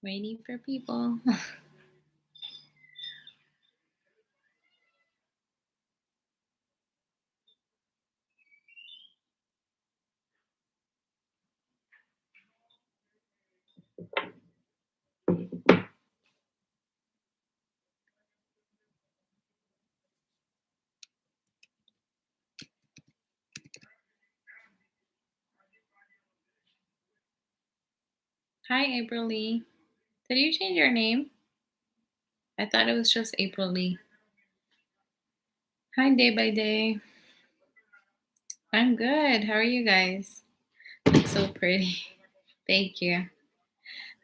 Waiting for people. Hi, April Lee. Did you change your name? I thought it was just April Lee. Hi, Day by Day. I'm good. How are you guys? It's so pretty. Thank you.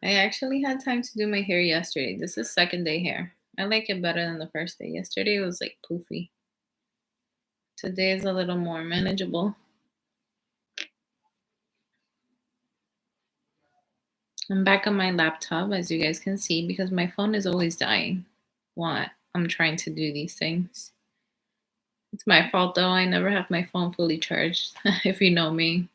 I actually had time to do my hair yesterday. This is second day hair. I like it better than the first day. Yesterday it was like poofy. Today is a little more manageable. I'm back on my laptop, as you guys can see, because my phone is always dying while I'm trying to do these things. It's my fault though. I never have my phone fully charged, if you know me.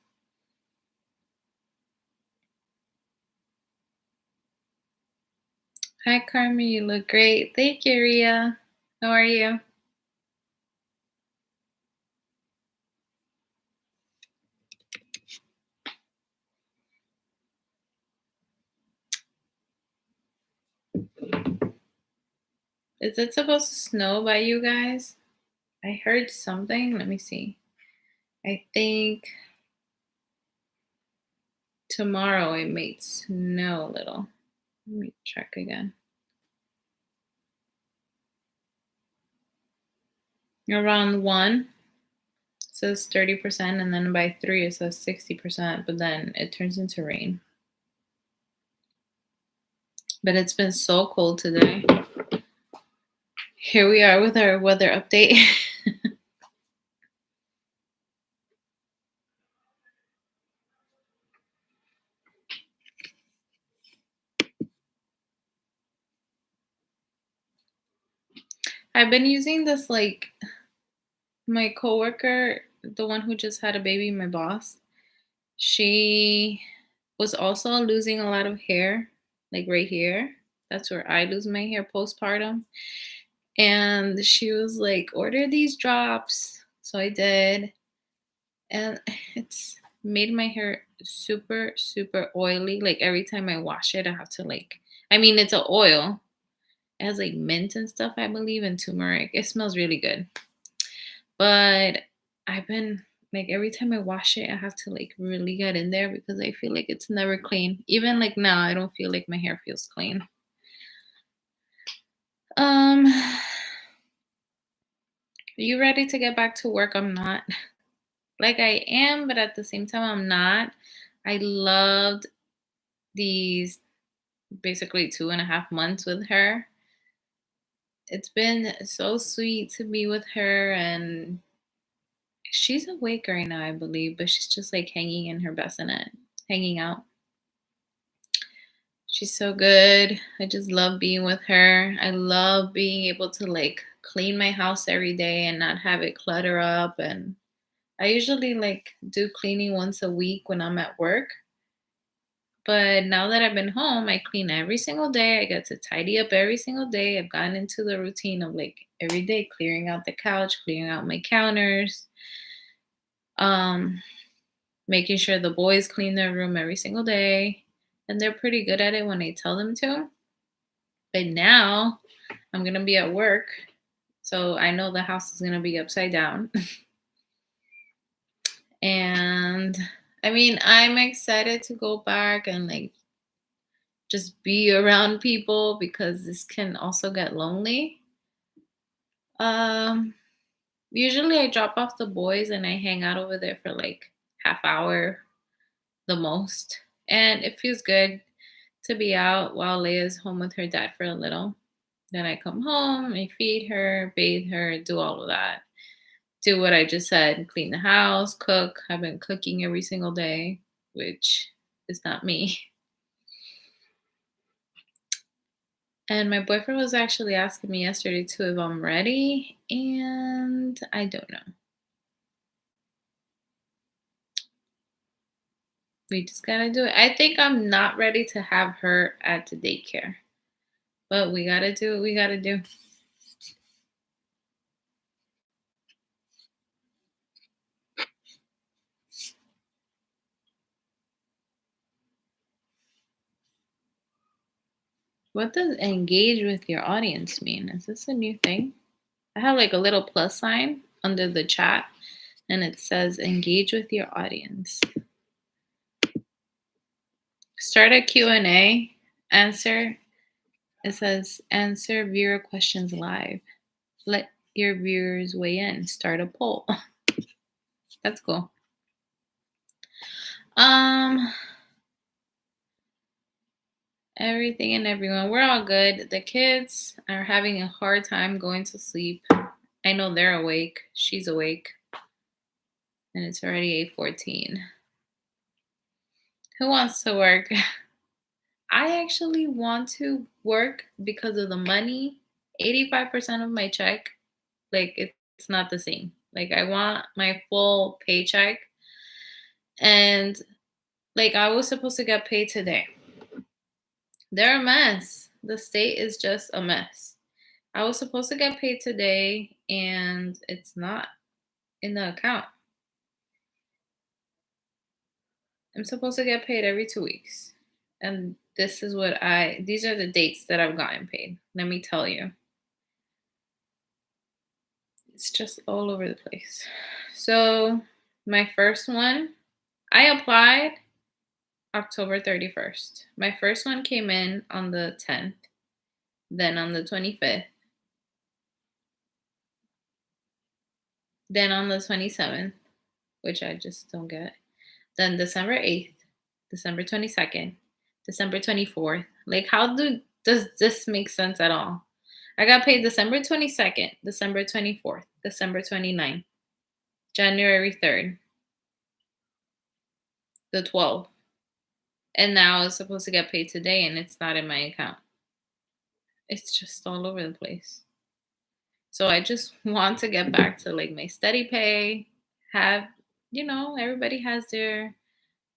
Hi, Carmen. You look great. Thank you, Ria. How are you? Is it supposed to snow by you guys? I heard something. Let me see. I think tomorrow it may snow a little. Let me check again. Around 1 it says 30%, and then by 3 it says 60%, but then it turns into rain. But it's been so cold today. Here we are with our weather update. I've been using this, like, my coworker, the one who just had a baby, my boss, she was also losing a lot of hair, like right here. That's where I lose my hair postpartum. And she was like, order these drops. So I did. And it's made my hair super, super oily. Like every time I wash it, I have to, like, I mean, it's an oil. It has like mint and stuff, I believe, and turmeric. It smells really good. But I've been like every time I wash it, I have to like really get in there because I feel like it's never clean. Even like now, I don't feel like my hair feels clean. Are you ready to get back to work? I'm not. Like I am, but at the same time, I'm not. I loved these basically 2.5 months with her. It's been so sweet to be with her, and she's awake right now, I believe, but she's just like hanging in her bassinet, hanging out. She's so good. I just love being with her. I love being able to like clean my house every day and not have it clutter up. And I usually like do cleaning once a week when I'm at work. But now that I've been home, I clean every single day. I get to tidy up every single day. I've gotten into the routine of like every day clearing out the couch, clearing out my counters, um, making sure the boys clean their room every single day. And they're pretty good at it when I tell them to. But now I'm going to be at work. So I know the house is going to be upside down. And I mean, I'm excited to go back and like just be around people because this can also get lonely. Um, Usually I drop off the boys and I hang out over there for like half hour the most. And it feels good to be out while Leia's home with her dad for a little. Then I come home, I feed her, bathe her, do all of that. Do what I just said, clean the house, cook. I've been cooking every single day, which is not me. And my boyfriend was actually asking me yesterday too if I'm ready, and I don't know. We just gotta do it. I think I'm not ready to have her at the daycare, but we gotta do what we gotta do. What does engage with your audience mean? Is this a new thing? I have like a little plus sign under the chat and it says engage with your audience. Start a Q&A, answer. It says answer viewer questions live. Let your viewers weigh in. Start a poll. That's cool. Um Everything and everyone. We're all good. The kids are having a hard time going to sleep. I know they're awake. She's awake. And it's already 8:14. Who wants to work? I actually want to work because of the money. 85% of my check, like it's not the same. Like I want my full paycheck and like I was supposed to get paid today. They're a mess. The state is just a mess. I was supposed to get paid today and it's not in the account. I'm supposed to get paid every 2 weeks. And these are the dates that I've gotten paid. Let me tell you. It's just all over the place. So, my first one, I applied October 31st. My first one came in on the 10th, then on the 25th, then on the 27th, which I just don't get. Then December 8th, December 22nd, December 24th. Like, does this make sense at all? I got paid December 22nd, December 24th, December 29th, January 3rd, the 12th. And now it's supposed to get paid today and it's not in my account. It's just all over the place. So I just want to get back to like my steady pay, have, everybody has their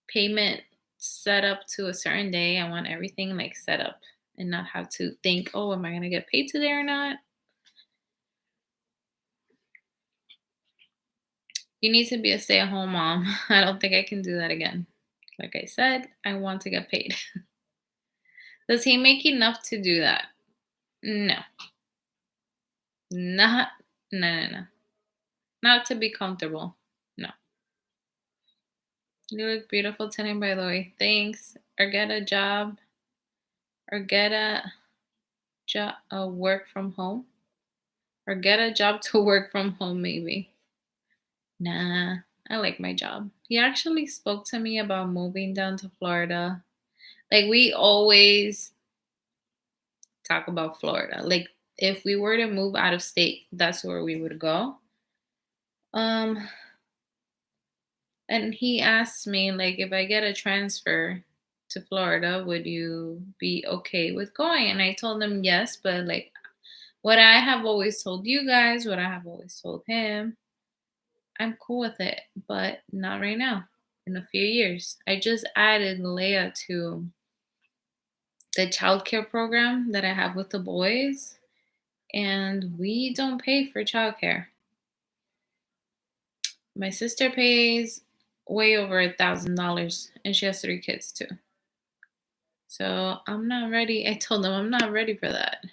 payment set up to a certain day. I want everything like set up and not have to think, oh, am I going to get paid today or not? You need to be a stay at home mom. I don't think I can do that again. Like I said, I want to get paid. Does he make enough to do that? No. Not, no. Not to be comfortable. No. You look beautiful today, by the way. Thanks. Or get a job. Or get a work from home. Or get a job to work from home, maybe. Nah, I like my job. He actually spoke to me about moving down to Florida. Like, we always talk about Florida. Like, if we were to move out of state, that's where we would go. Um, and he asked me, like, if I get a transfer to Florida, would you be okay with going? And I told him yes, but like what I have always told you guys, what I have always told him, I'm cool with it, but not right now. In a few years. I just added Leia to the childcare program that I have with the boys, and we don't pay for childcare. My sister pays way over $1,000, and she has 3 kids too. So I'm not ready. I told him I'm not ready for that.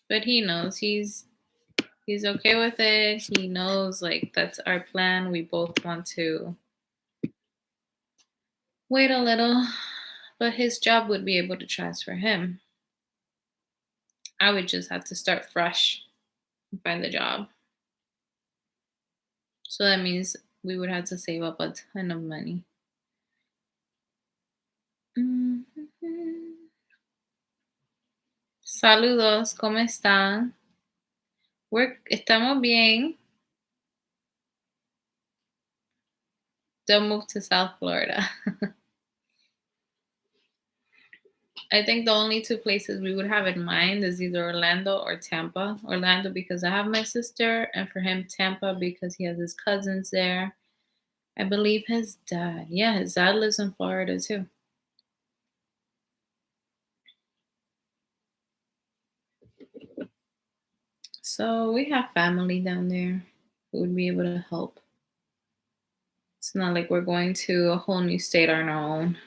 But he knows he's okay with it. He knows like that's our plan. We both want to wait a little, but his job would be able to transfer him. I would just have to start fresh and find the job. So that means we would have to save up a ton of money. Mhm. Saludos, ¿cómo están? Estamos bien. Don't move to South Florida. I think the only two places we would have in mind is either Orlando or Tampa. Orlando because I have my sister, and for him, Tampa because he has his cousins there. I believe his dad. Yeah, his dad lives in Florida too. So we have family down there who would be able to help. It's not like we're going to a whole new state on our own.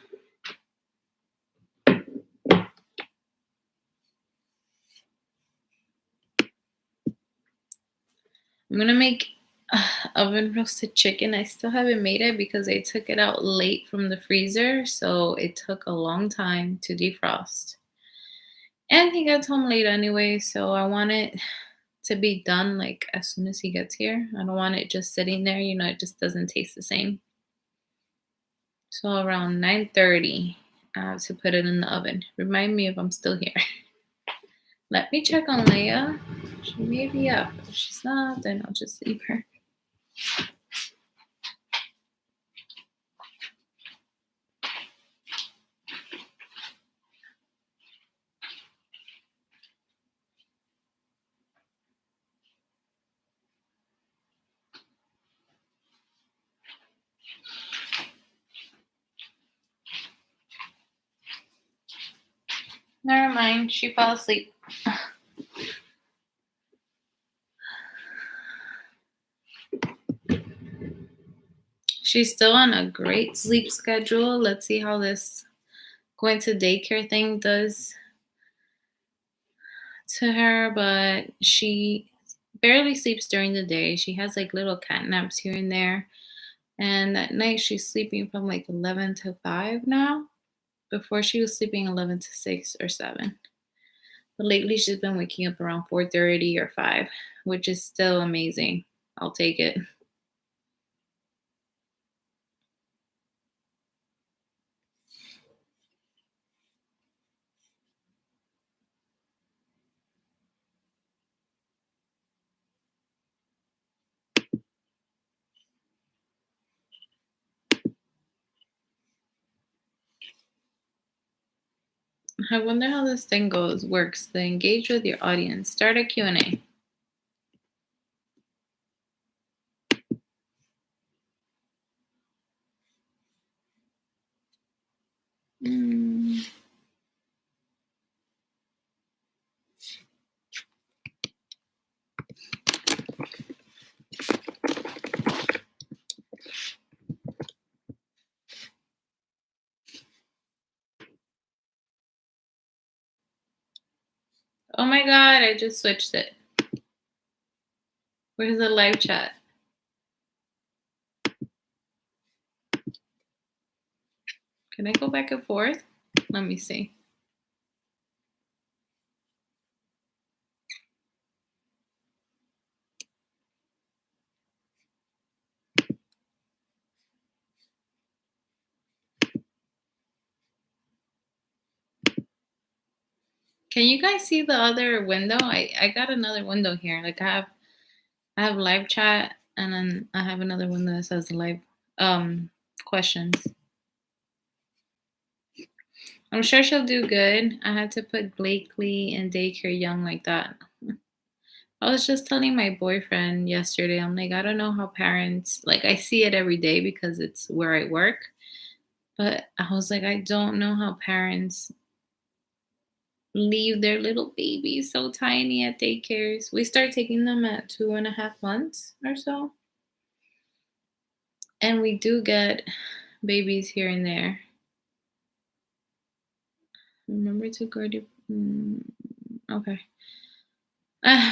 I'm gonna make oven roasted chicken. I still haven't made it because I took it out late from the freezer, so it took a long time to defrost. And he gets home late anyway, so I want it to be done like as soon as he gets here. I don't want it just sitting there, it just doesn't taste the same. So around 9:30, I have to put it in the oven. Remind me if I'm still here. Let me check on Leia. She may be up. If she's not, then I'll just leave her. Never mind. She fell asleep. She's still on a great sleep schedule. Let's see how this going to daycare thing does to her, but she barely sleeps during the day. She has like little cat naps here and there. And at night she's sleeping from like 11 to 5 now. Before she was sleeping 11 to 6 or 7. But lately she's been waking up around 4:30 or 5, which is still amazing. I'll take it. I wonder how this thing works. The engage with your audience. Start a Q&A. Mm. Oh my god, I just switched it. Where's the live chat? Can I go back and forth? Let me see. Can you guys see the other window? I got another window here. Like I have live chat and then I have another window that says live questions. I'm sure she'll do good. I had to put Blakely in daycare young like that. I was just telling my boyfriend yesterday, I'm like, I don't know how parents, like, I see it every day because it's where I work. But I was like, I don't know how parents leave their little babies so tiny at daycares. We start taking them at 2.5 months or so. And we do get babies here and there. Remember to go to. Okay.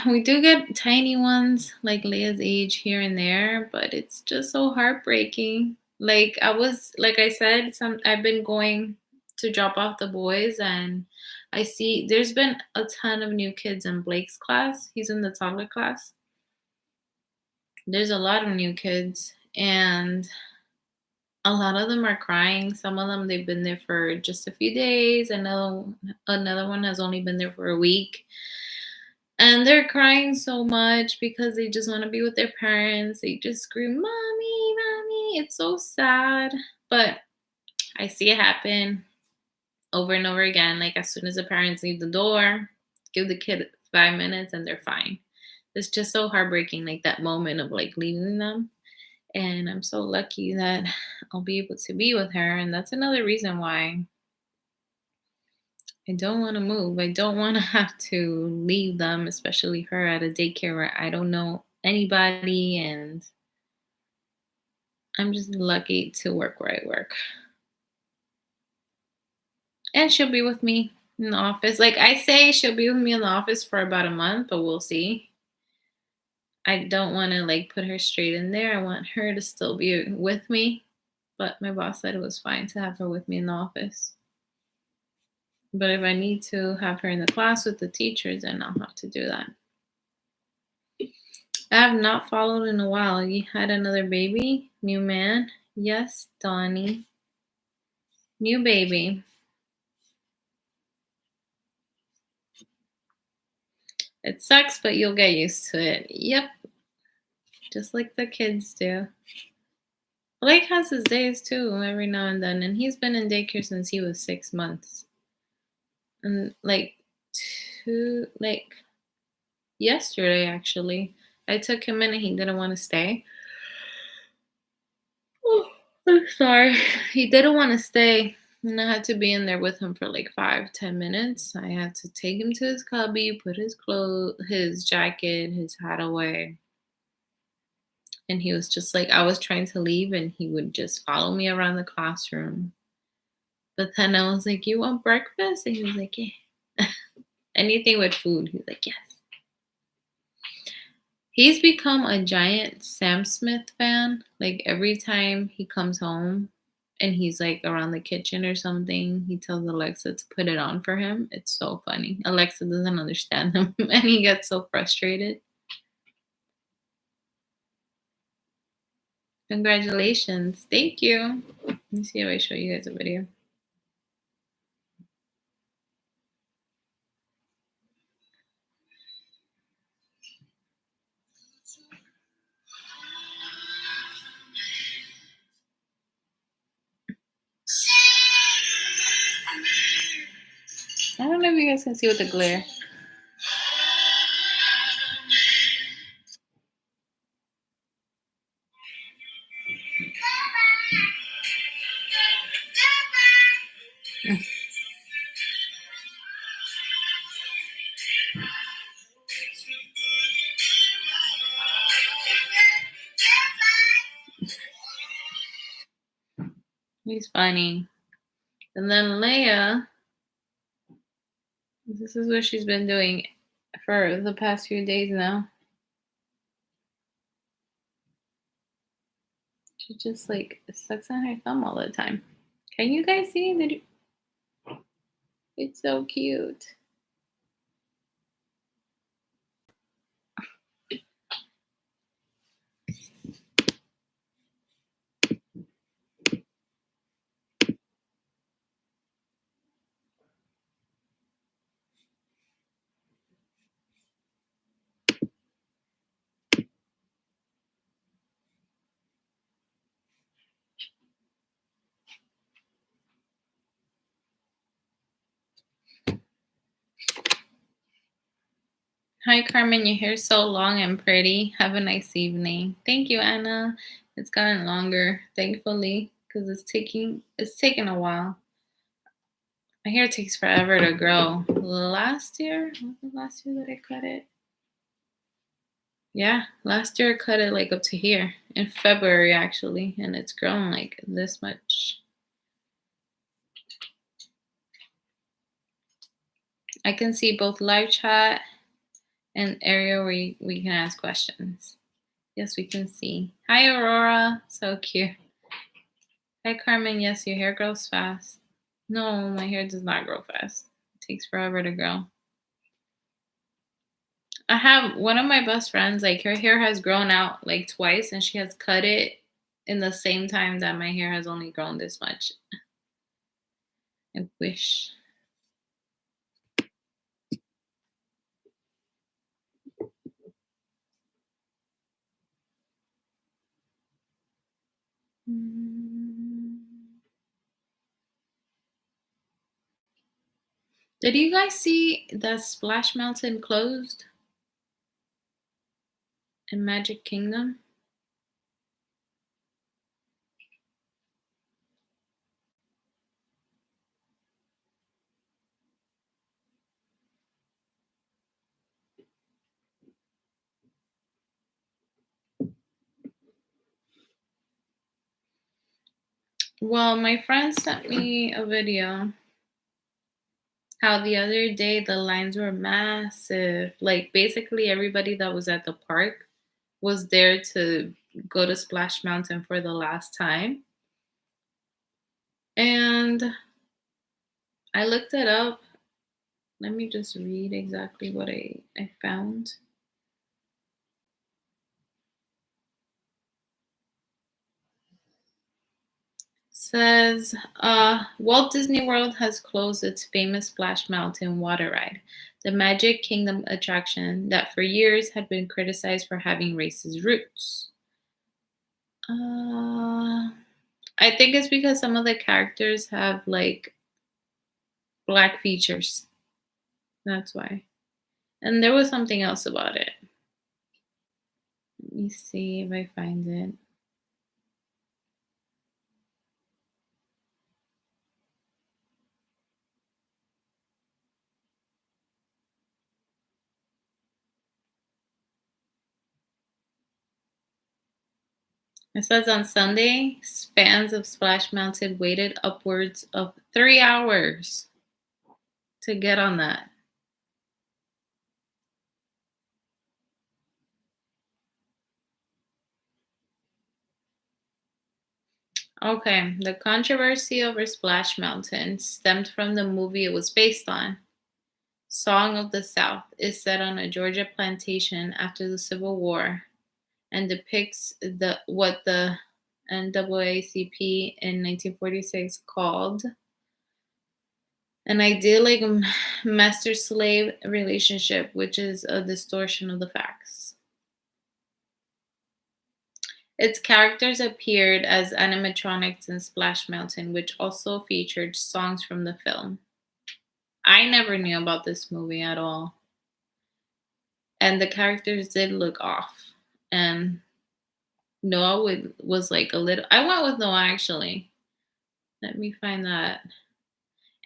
We do get tiny ones like Leia's age here and there, but it's just so heartbreaking. Like I said, I've been going to drop off the boys, and I see there's been a ton of new kids in Blake's class. He's in the toddler class. There's a lot of new kids, and a lot of them are crying. Some of them they've been there for just a few days. Another one has only been there for a week. And they're crying so much because they just want to be with their parents. They just scream, "Mommy, mommy." It's so sad. But I see it happen. over and over again. Like as soon as the parents leave the door, give the kid 5 minutes and they're fine. It's just so heartbreaking, like that moment of like leaving them. And I'm so lucky that I'll be able to be with her. And that's another reason why I don't want to move. I don't want to have to leave them, especially her at a daycare where I don't know anybody. And I'm just lucky to work where I work. And she'll be with me in the office. Like I say, she'll be with me in the office for about a month, but we'll see. I don't want to like put her straight in there. I want her to still be with me. But my boss said it was fine to have her with me in the office. But if I need to have her in the class with the teachers, then I'll have to do that. I have not followed in a while. You had another baby? New man? Yes, Donnie. New baby. It sucks, but you'll get used to it. Yep. Just like the kids do. Blake has his days too, every now and then, and he's been in daycare since he was 6 months. And like yesterday actually, I took him in and he didn't want to stay. Oh, I'm sorry. He didn't want to stay. And I had to be in there with him for like 5, 10 minutes. I had to take him to his cubby, put his clothes, his jacket, his hat away. And he was just like, I was trying to leave and he would just follow me around the classroom. But then I was like, you want breakfast? And he was like, yeah. Anything with food. He was like, yes. He's become a giant Sam Smith fan. Like every time he comes home and he's like around the kitchen or something, he tells Alexa to put it on for him. It's so funny. Alexa doesn't understand him and he gets so frustrated. Congratulations. Thank you. Let me see if I show you guys a video. I don't know if you guys can see with the glare. He's funny. And then Leia, this is what she's been doing for the past few days now. She just like sucks on her thumb all the time. Can you guys see that? It's so cute. Hi, Carmen. Your hair's so long and pretty. Have a nice evening. Thank you, Anna. It's gotten longer, thankfully, because it's taken a while. My hair takes forever to grow. Last year, was it last year that I cut it? Yeah, last year I cut it like up to here in February actually, and it's grown like this much. I can see both live chat and area where we can ask questions. Yes, we can see. Hi, Aurora. So cute. Hi, Carmen. Yes, your hair grows fast. No, my hair does not grow fast. It takes forever to grow. I have one of my best friends, like her hair has grown out like twice and she has cut it in the same time that my hair has only grown this much. I wish. Mm. Did you guys see that Splash Mountain closed in Magic Kingdom? Well, my friend sent me a video how the other day the lines were massive. Like basically everybody that was at the park was there to go to Splash Mountain for the last time. And I looked it up. Let me just read exactly what I found. Says Walt Disney World has closed its famous Splash Mountain water ride, the Magic Kingdom attraction that for years had been criticized for having racist roots. Uh, I think it's because some of the characters have like black features. That's why. And there was something else about it. Let me see if I find it. It says on Sunday, fans of Splash Mountain waited upwards of 3 hours to get on that. Okay, the controversy over Splash Mountain stemmed from the movie it was based on. Song of the South is set on a Georgia plantation after the Civil War and depicts what the NAACP in 1946 called an idyllic master-slave relationship, which is a distortion of the facts. Its characters appeared as animatronics in Splash Mountain, which also featured songs from the film. I never knew about this movie at all. And the characters did look off. And was like a little. I went with Noah actually. Let me find that.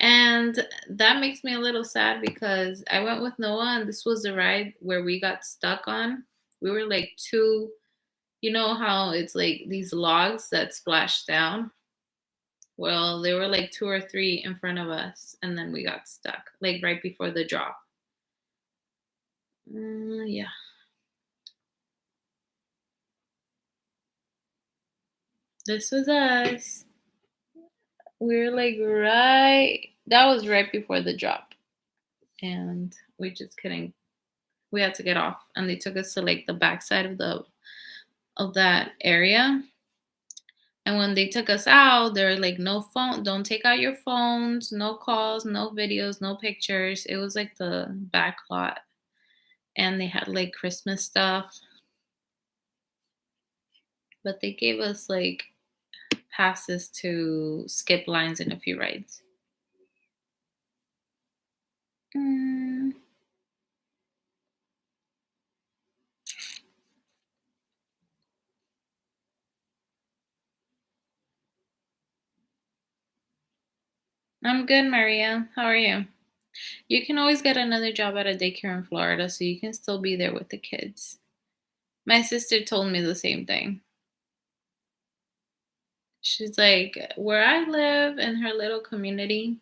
And that makes me a little sad because I went with Noah and this was the ride where we got stuck on. We were like two, you know how it's like these logs that splash down? Well, there were like two or three in front of us and then we got stuck, like right before the drop. Yeah. This was us. We were like right. That was right before the drop, and we just couldn't. We had to get off, and they took us to like the backside of that area. And when they took us out, they were like, "No phone. Don't take out your phones. No calls. No videos. No pictures." It was like the back lot, and they had like Christmas stuff, but they gave us like passes to skip lines in a few rides. Mm, I'm good, Maria. How are you? You can always get another job at a daycare in Florida so you can still be there with the kids. My sister told me the same thing. She's like, where I live in her little community,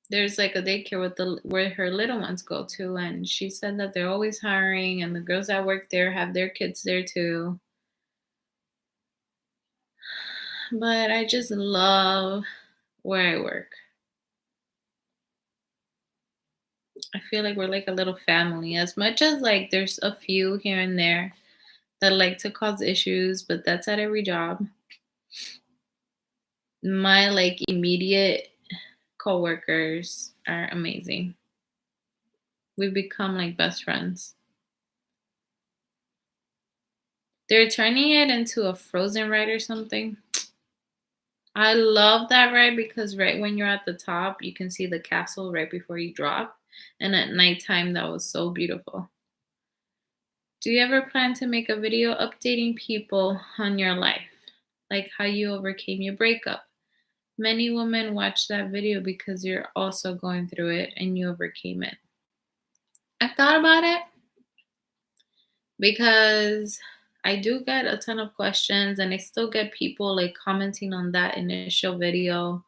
there's like a daycare with the where her little ones go to, and she said that they're always hiring, and the girls that work there have their kids there too. But I just love where I work. I feel like we're like a little family. As much as like there's a few here and there that like to cause issues, but that's at every job. My like immediate coworkers are amazing. We've become like best friends. They're turning it into a Frozen ride or something. I love that ride because right when you're at the top, you can see the castle right before you drop. And at nighttime, that was so beautiful. Do you ever plan to make a video updating people on your life? Like how you overcame your breakup? Many women watch that video because you're also going through it and you overcame it. I've thought about it because I do get a ton of questions and I still get people like commenting on that initial video,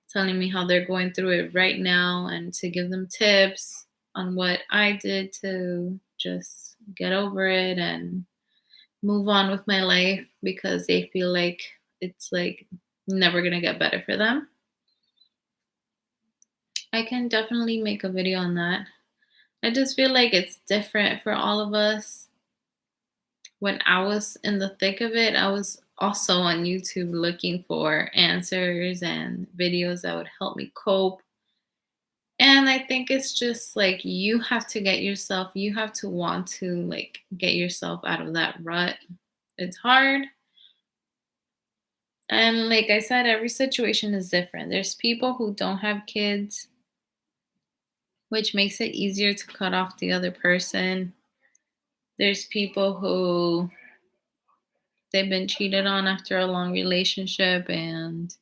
telling me how they're going through it right now and to give them tips on what I did to just get over it and move on with my life because they feel like it's like never going to get better for them. I can definitely make a video on that. I just feel like it's different for all of us. When I was in the thick of it, I was also on YouTube looking for answers and videos that would help me cope. And I think it's just like you have to want to like get yourself out of that rut. It's hard. And like I said, every situation is different. There's people who don't have kids, which makes it easier to cut off the other person. There's people who they've been cheated on after a long relationship and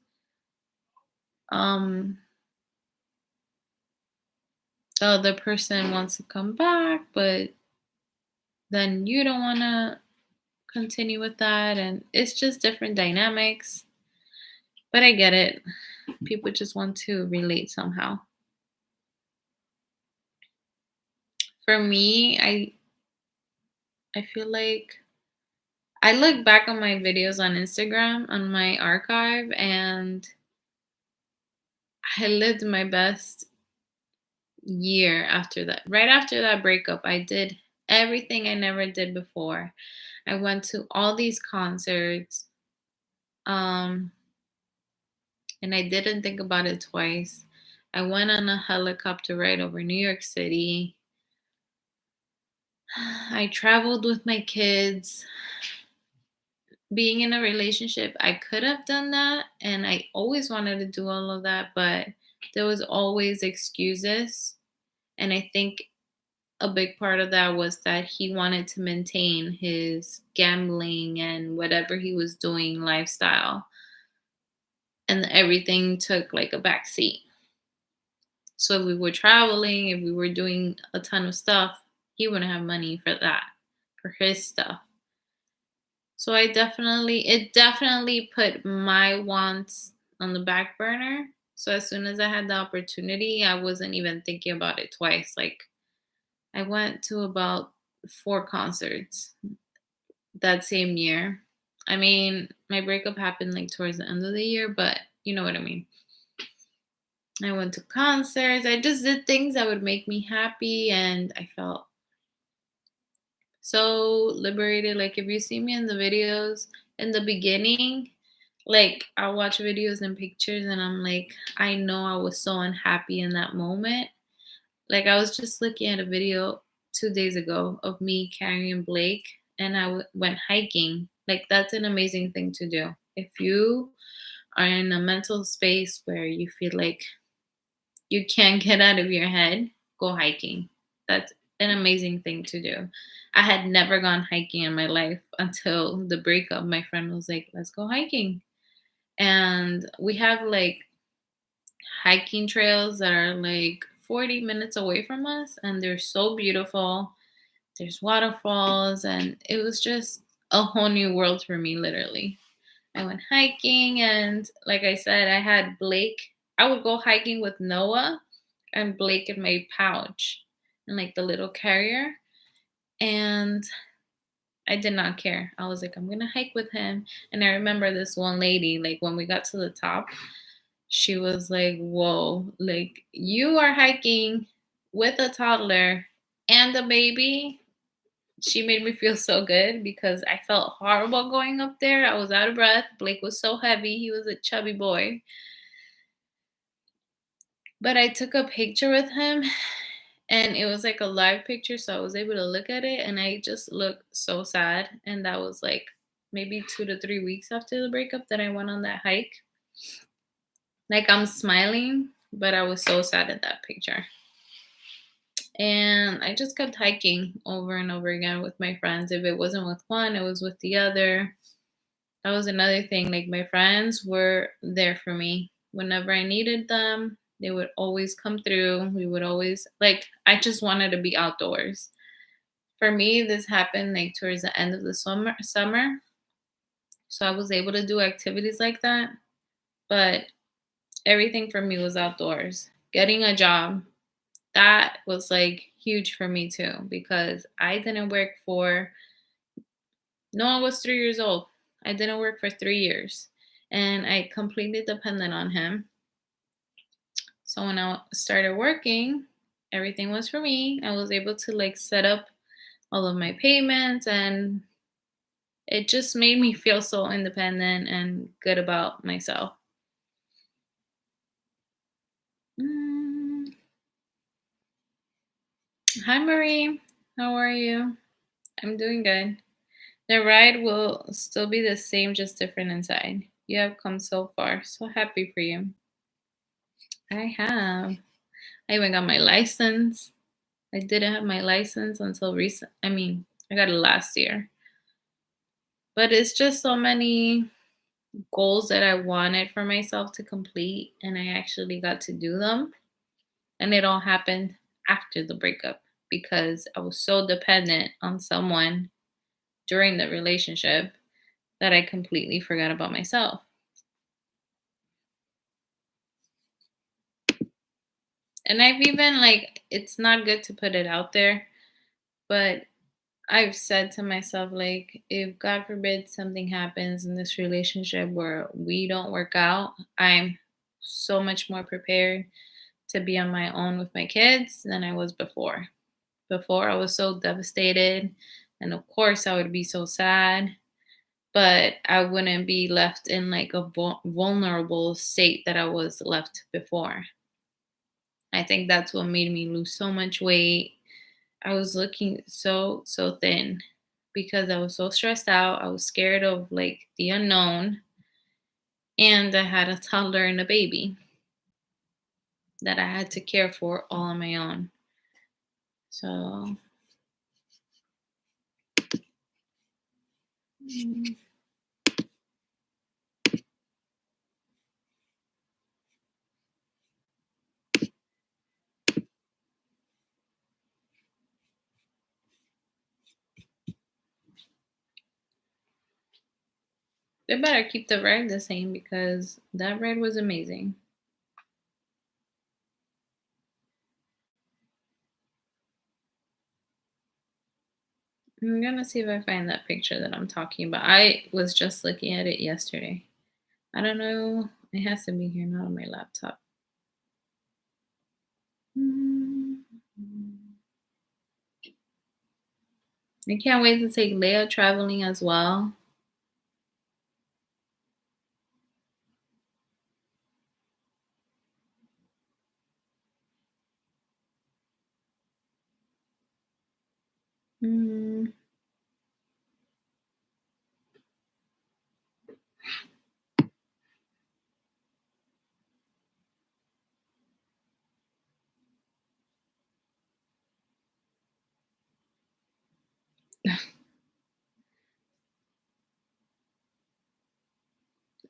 um the other person wants to come back, but then you don't want to continue with that and it's just different dynamics. But I get it. People just want to relate somehow. For me, I feel like I look back on my videos on Instagram on my archive and I lived my best year after that. Right after that breakup, I did everything I never did before. I went to all these concerts. Um and I didn't think about it twice. I went on a helicopter ride over New York City. I traveled with my kids. Being in a relationship, I could have done that, and I always wanted to do all of that, but there was always excuses. And I think a big part of that was that he wanted to maintain his gambling and whatever he was doing lifestyle, and everything took like a back seat. So if we were traveling, if we were doing a ton of stuff, he wouldn't have money for that, for his stuff. So it definitely put my wants on the back burner. So as soon as I had the opportunity, I wasn't even thinking about it twice. Like I went to about 4 concerts that same year. I mean, my breakup happened like towards the end of the year, but you know what I mean. I went to concerts. I just did things that would make me happy and I felt so liberated. Like if you see me in the videos in the beginning, like I watch videos and pictures and I'm like, I know I was so unhappy in that moment. Like I was just looking at a video 2 days ago of me carrying Blake and went hiking. Like that's an amazing thing to do. If you are in a mental space where you feel like you can't get out of your head, go hiking. That's an amazing thing to do. I had never gone hiking in my life until the breakup. My friend was like, let's go hiking. And we have like hiking trails that are like 40 minutes away from us, and they're so beautiful. There's waterfalls, and it was just a whole new world for me, literally. I went hiking, and like I said, I had Blake. I would go hiking with Noah and Blake in my pouch and like the little carrier. And I did not care. I was like, I'm gonna hike with him. And I remember this one lady, like when we got to the top, she was like, whoa, like you are hiking with a toddler and a baby. She made me feel so good because I felt horrible going up there. I was out of breath. Blake was so heavy. He was a chubby boy. But I took a picture with him and it was like a live picture. So I was able to look at it and I just looked so sad. And that was like maybe 2 to 3 weeks after the breakup that I went on that hike. Like I'm smiling, but I was so sad at that picture. And I just kept hiking over and over again with my friends. If it wasn't with one, it was with the other. That was another thing. Like my friends were there for me whenever I needed them. They would always come through. We would always like I just wanted to be outdoors. For me, this happened like towards the end of the summer. So I was able to do activities like that, but everything for me was outdoors. Getting a job, that was like huge for me too because I didn't work for no, I was 3 years old. I didn't work for 3 years and I completely depended on him. So when I started working, everything was for me. I was able to like set up all of my payments and it just made me feel so independent and good about myself. Mm. Hi, Marie. How are you? I'm doing good. The ride will still be the same, just different inside. You have come so far. So happy for you. I have. I even got my license. I didn't have my license until recent. I mean, I got it last year. But it's just so many goals that I wanted for myself to complete, and I actually got to do them. And it all happened after the breakup because I was so dependent on someone during the relationship that I completely forgot about myself. And I've even like it's not good to put it out there, but I've said to myself like if God forbid something happens in this relationship where we don't work out, I'm so much more prepared to be on my own with my kids than I was before. Before I was so devastated and of course I would be so sad, but I wouldn't be left in like a vulnerable state that I was left before. I think that's what made me lose so much weight. I was looking so thin because I was so stressed out. I was scared of like the unknown and I had a toddler and a baby that I had to care for all on my own. So mm, they better keep the ride the same because that ride was amazing. I'm gonna see if I find that picture that I'm talking about. I was just looking at it yesterday. I don't know. It has to be here, not on my laptop. Mm. I can't wait to take Leia traveling as well. Mm.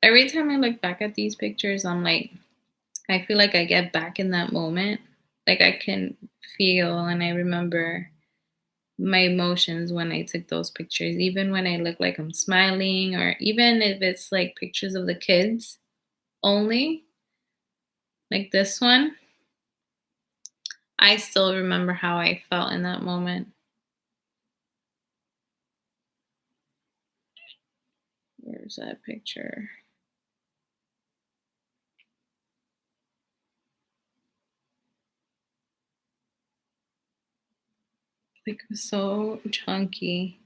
Every time I look back at these pictures, I'm like, I feel like I get back in that moment. Like I can feel and I remember my emotions when I took those pictures, even when I look like I'm smiling, or even if it's like pictures of the kids only, like this one, I still remember how I felt in that moment. Where's that picture? Like it was so chunky.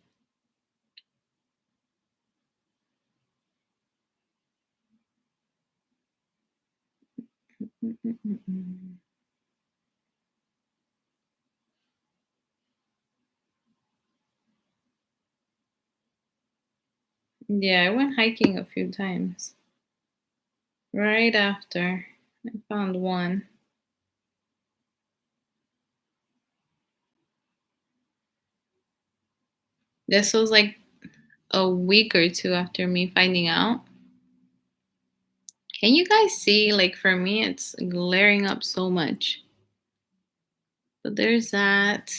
Mm-mm-mm-mm. Yeah, I went hiking a few times Right after. I found one. This was like a week or two after me finding out. Can you guys see? Like for me, it's glaring up so much. But there's that.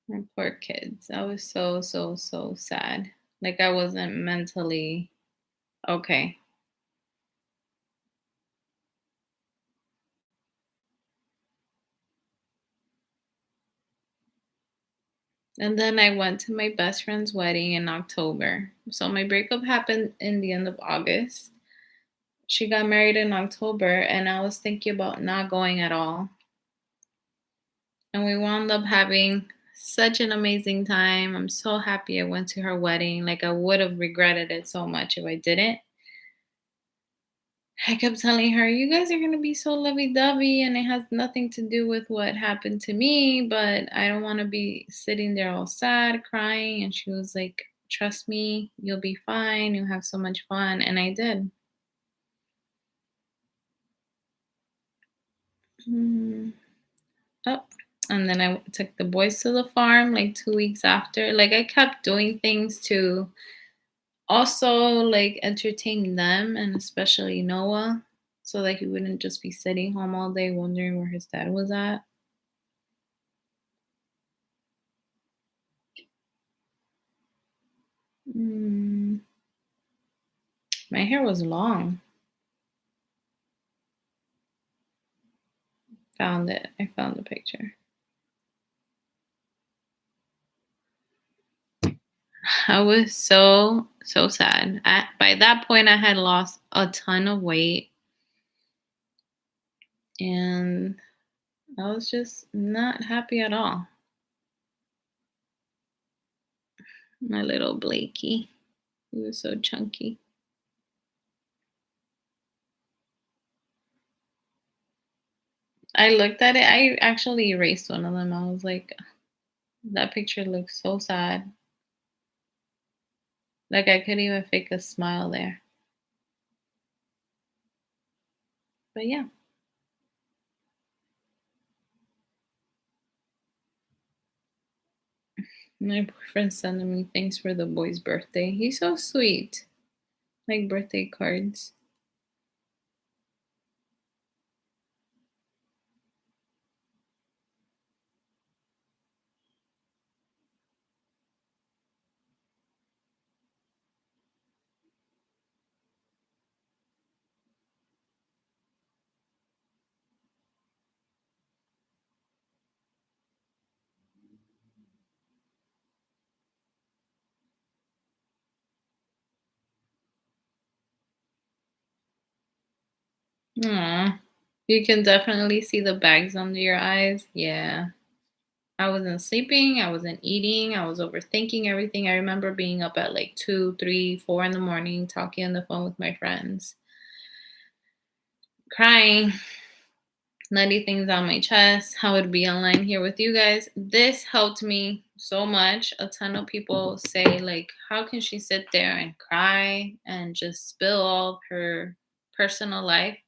My poor kids. I was so, so, so sad. Like I wasn't mentally okay. And then I went to my best friend's wedding in October. So my breakup happened in the end of August. She got married in October, and I was thinking about not going at all. And we wound up having such an amazing time. I'm so happy I went to her wedding. Like, I would have regretted it so much if I didn't. I kept telling her, "You guys are going to be so lovey dovey, and it has nothing to do with what happened to me, but I don't want to be sitting there all sad, crying." And she was like, "Trust me, you'll be fine. You'll have so much fun." And I did. Mm. Oh, and then I took the boys to the farm like 2 weeks after. Like, I kept doing things to also like entertain them and especially Noah so that he wouldn't just be sitting home all day wondering where his dad was at. Mm, my hair was long. Found it. I found the picture. I was so, so sad. By that point, I had lost a ton of weight and I was just not happy at all. My little Blakey. He was so chunky. I looked at it. I actually erased one of them. I was like, that picture looks so sad. Like I couldn't even fake a smile there. But yeah, my boyfriend sending me things for the boy's birthday. He's so sweet. Like birthday cards. Aw. You can definitely see the bags under your eyes. Yeah. I wasn't sleeping. I wasn't eating. I was overthinking everything. I remember being up at like 2, 3, 4 in the morning, talking on the phone with my friends, crying, letting things on my chest. I would be online here with you guys. This helped me so much. A ton of people say, like, how can she sit there and cry and just spill all of her personal life?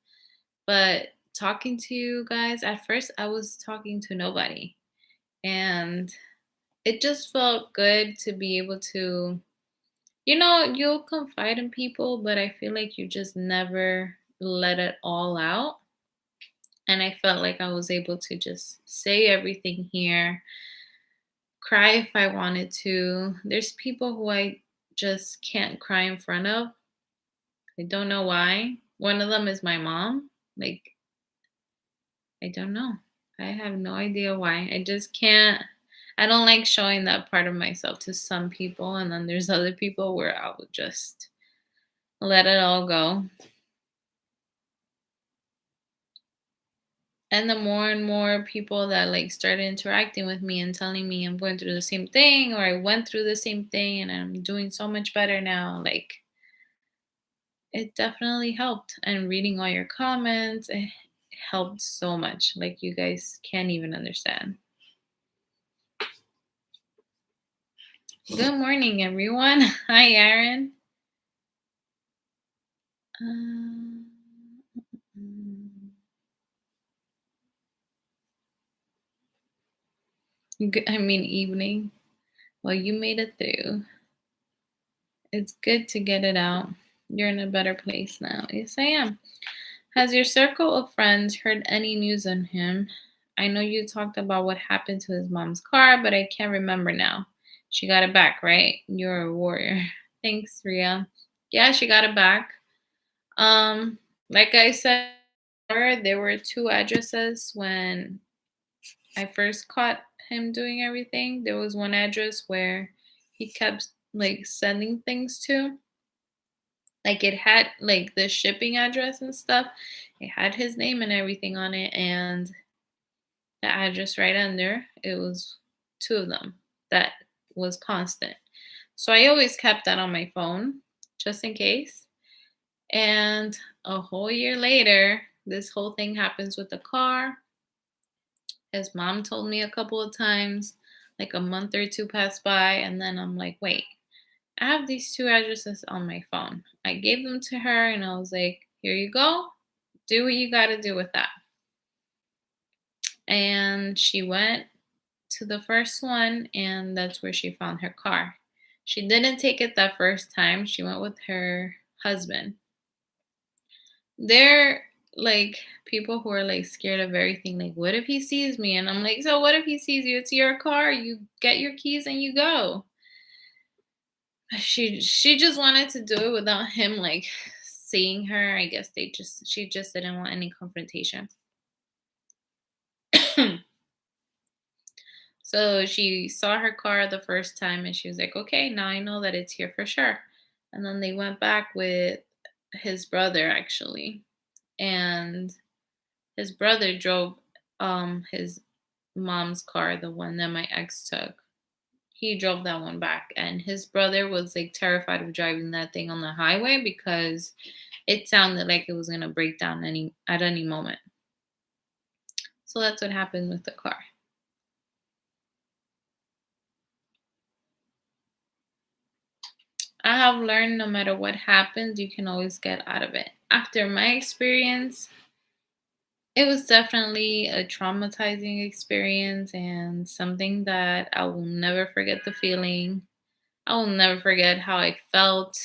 But talking to you guys, at first, I was talking to nobody. And it just felt good to be able to, you'll confide in people, but I feel like you just never let it all out. And I felt like I was able to just say everything here, cry if I wanted to. There's people who I just can't cry in front of. I don't know why. One of them is my mom. Like, I don't know. I have no idea why. I just can't. I don't like showing that part of myself to some people. And then there's other people where I would just let it all go. And the more and more people that like started interacting with me and telling me I'm going through the same thing or I went through the same thing and I'm doing so much better now, like it definitely helped. And reading all your comments, it helped so much. Like you guys can't even understand. Good morning, everyone. Hi, Aaron. Um, mm, I mean, evening. Well, you made it through. It's good to get it out. You're in a better place now. Yes, I am. Has your circle of friends heard any news on him? I know you talked about what happened to his mom's car, but I can't remember now. She got it back, right? You're a warrior. Thanks, Ria. Yeah, she got it back. Like I said, there were two addresses when I first caught him doing everything. There was one address where he kept like sending things to. Like it had like the shipping address and stuff. It had his name and everything on it, and the address right under. It was two of them that was constant. So I always kept that on my phone just in case. And a whole year later, this whole thing happens with the car. His mom told me a couple of times, like a month or two passed by, and then I'm like, wait, I have these two addresses on my phone. I gave them to her and I was like, here you go. Do what you got to do with that. And she went to the first one, and that's where she found her car. She didn't take it that first time. She went with her husband. They're like people who are like scared of everything. Like, what if he sees me? And I'm like, so what if he sees you? It's your car. You get your keys and you go. She just wanted to do it without him like seeing her. I guess she just didn't want any confrontation. So she saw her car the first time and she was like, okay, now I know that it's here for sure. And then they went back with his brother actually. And his brother drove his mom's car, the one that my ex took. He drove that one back, and his brother was like terrified of driving that thing on the highway because it sounded like it was gonna break down at any moment. So that's what happened with the car. I have learned no matter what happens, you can always get out of it. After my experience, it was definitely a traumatizing experience and something that I will never forget the feeling. I will never forget how I felt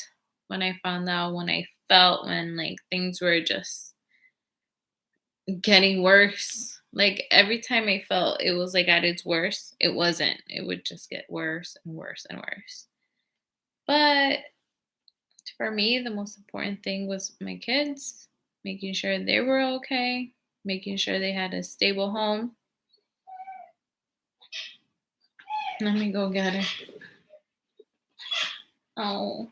when I found out, when I felt when like things were just getting worse. Like every time I felt it was like at its worst, it wasn't. It would just get worse and worse and worse. But for me, the most important thing was my kids, making sure they were okay, making sure they had a stable home. Let me go get her. Oh,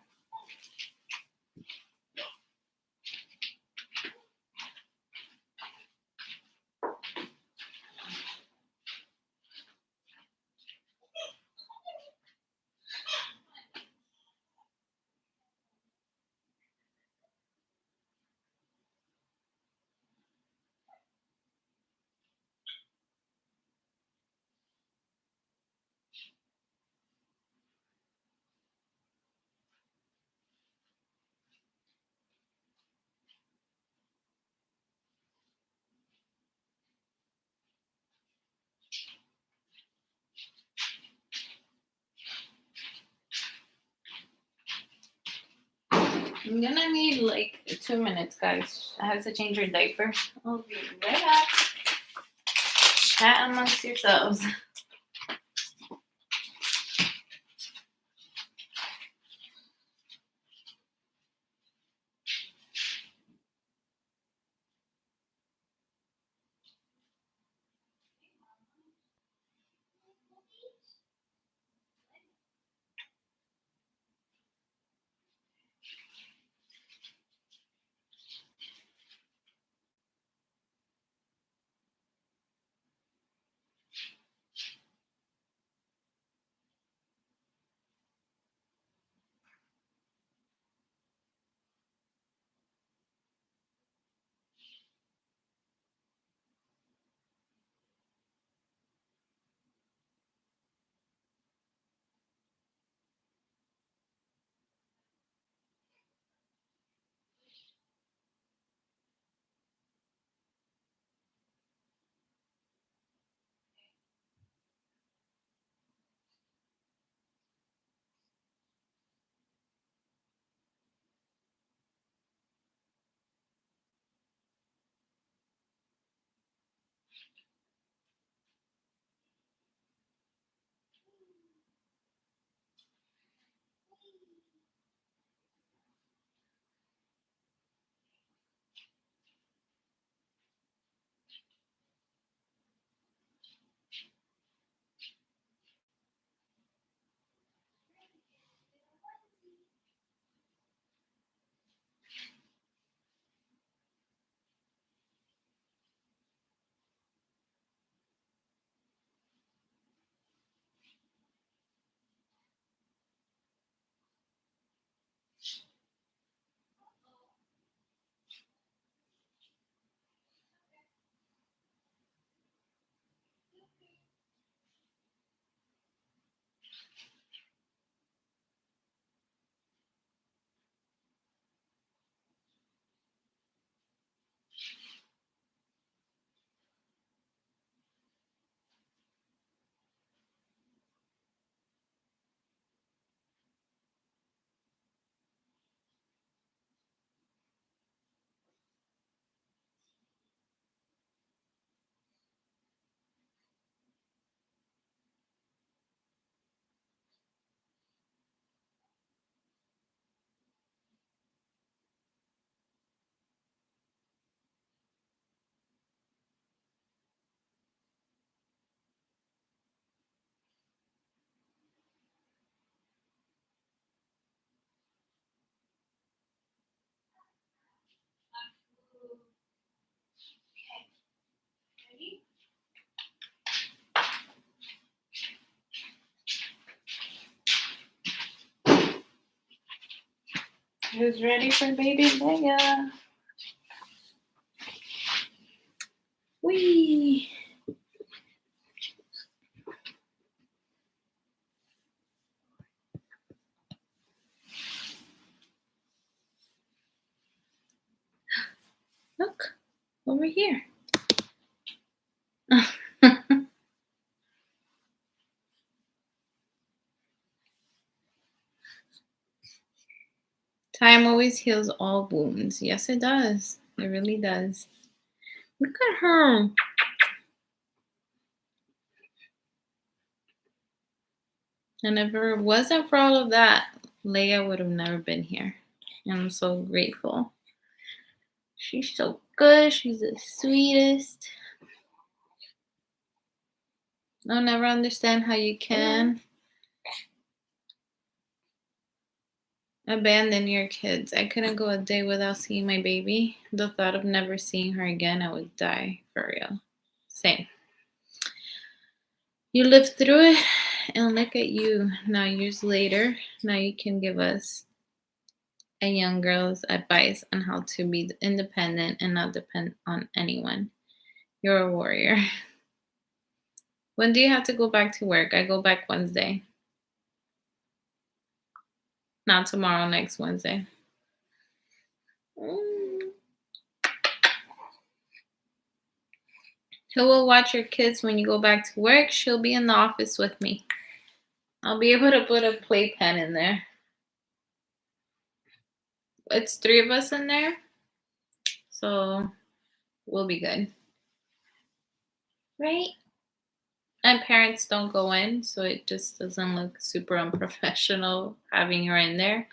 I'm gonna need like 2 minutes, guys. I have to change her diaper. I'll be right back. Chat amongst yourselves. Who's ready for baby Leia? Whee! Look, over here. Time always heals all wounds. Yes, it does. It really does. Look at her. And if it wasn't for all of that, Leia would have never been here. And I'm so grateful. She's so good. She's the sweetest. I'll never understand how you can abandon your kids. I couldn't go a day without seeing my baby. The thought of never seeing her again, I would die for real. Same. You lived through it, and look at you now, years later. Now you can give us a young girl's advice on how to be independent and not depend on anyone. You're a warrior. When do you have to go back to work? I go back Wednesday. Not tomorrow, next Wednesday. Who will watch your kids when you go back to work? She'll be in the office with me. I'll be able to put a playpen in there. It's 3 of us in there, so we'll be good. Right? And parents don't go in, so it just doesn't look super unprofessional having her in there.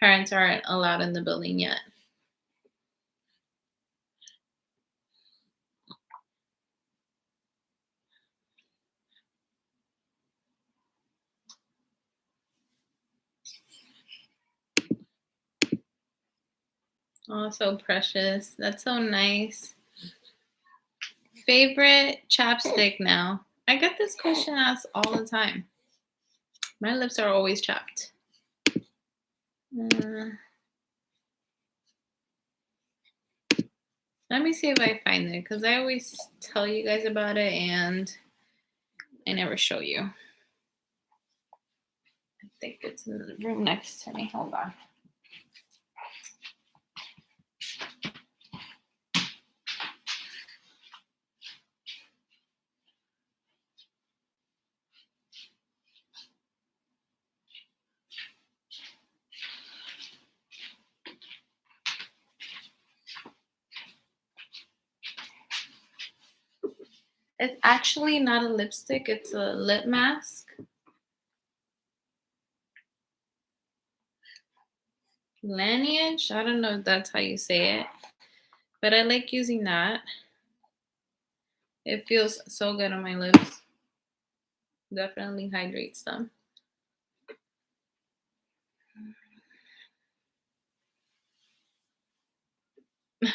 Parents aren't allowed in the building yet. Oh, so precious. That's so nice. Favorite chapstick now? I get this question asked all the time. My lips are always chapped. Let me see if I find it, because I always tell you guys about it and I never show you. I think it's in the room next to me. Hold on. It's actually not a lipstick, it's a lip mask. Lineage? I don't know if that's how you say it, but I like using that. It feels so good on my lips. Definitely hydrates them.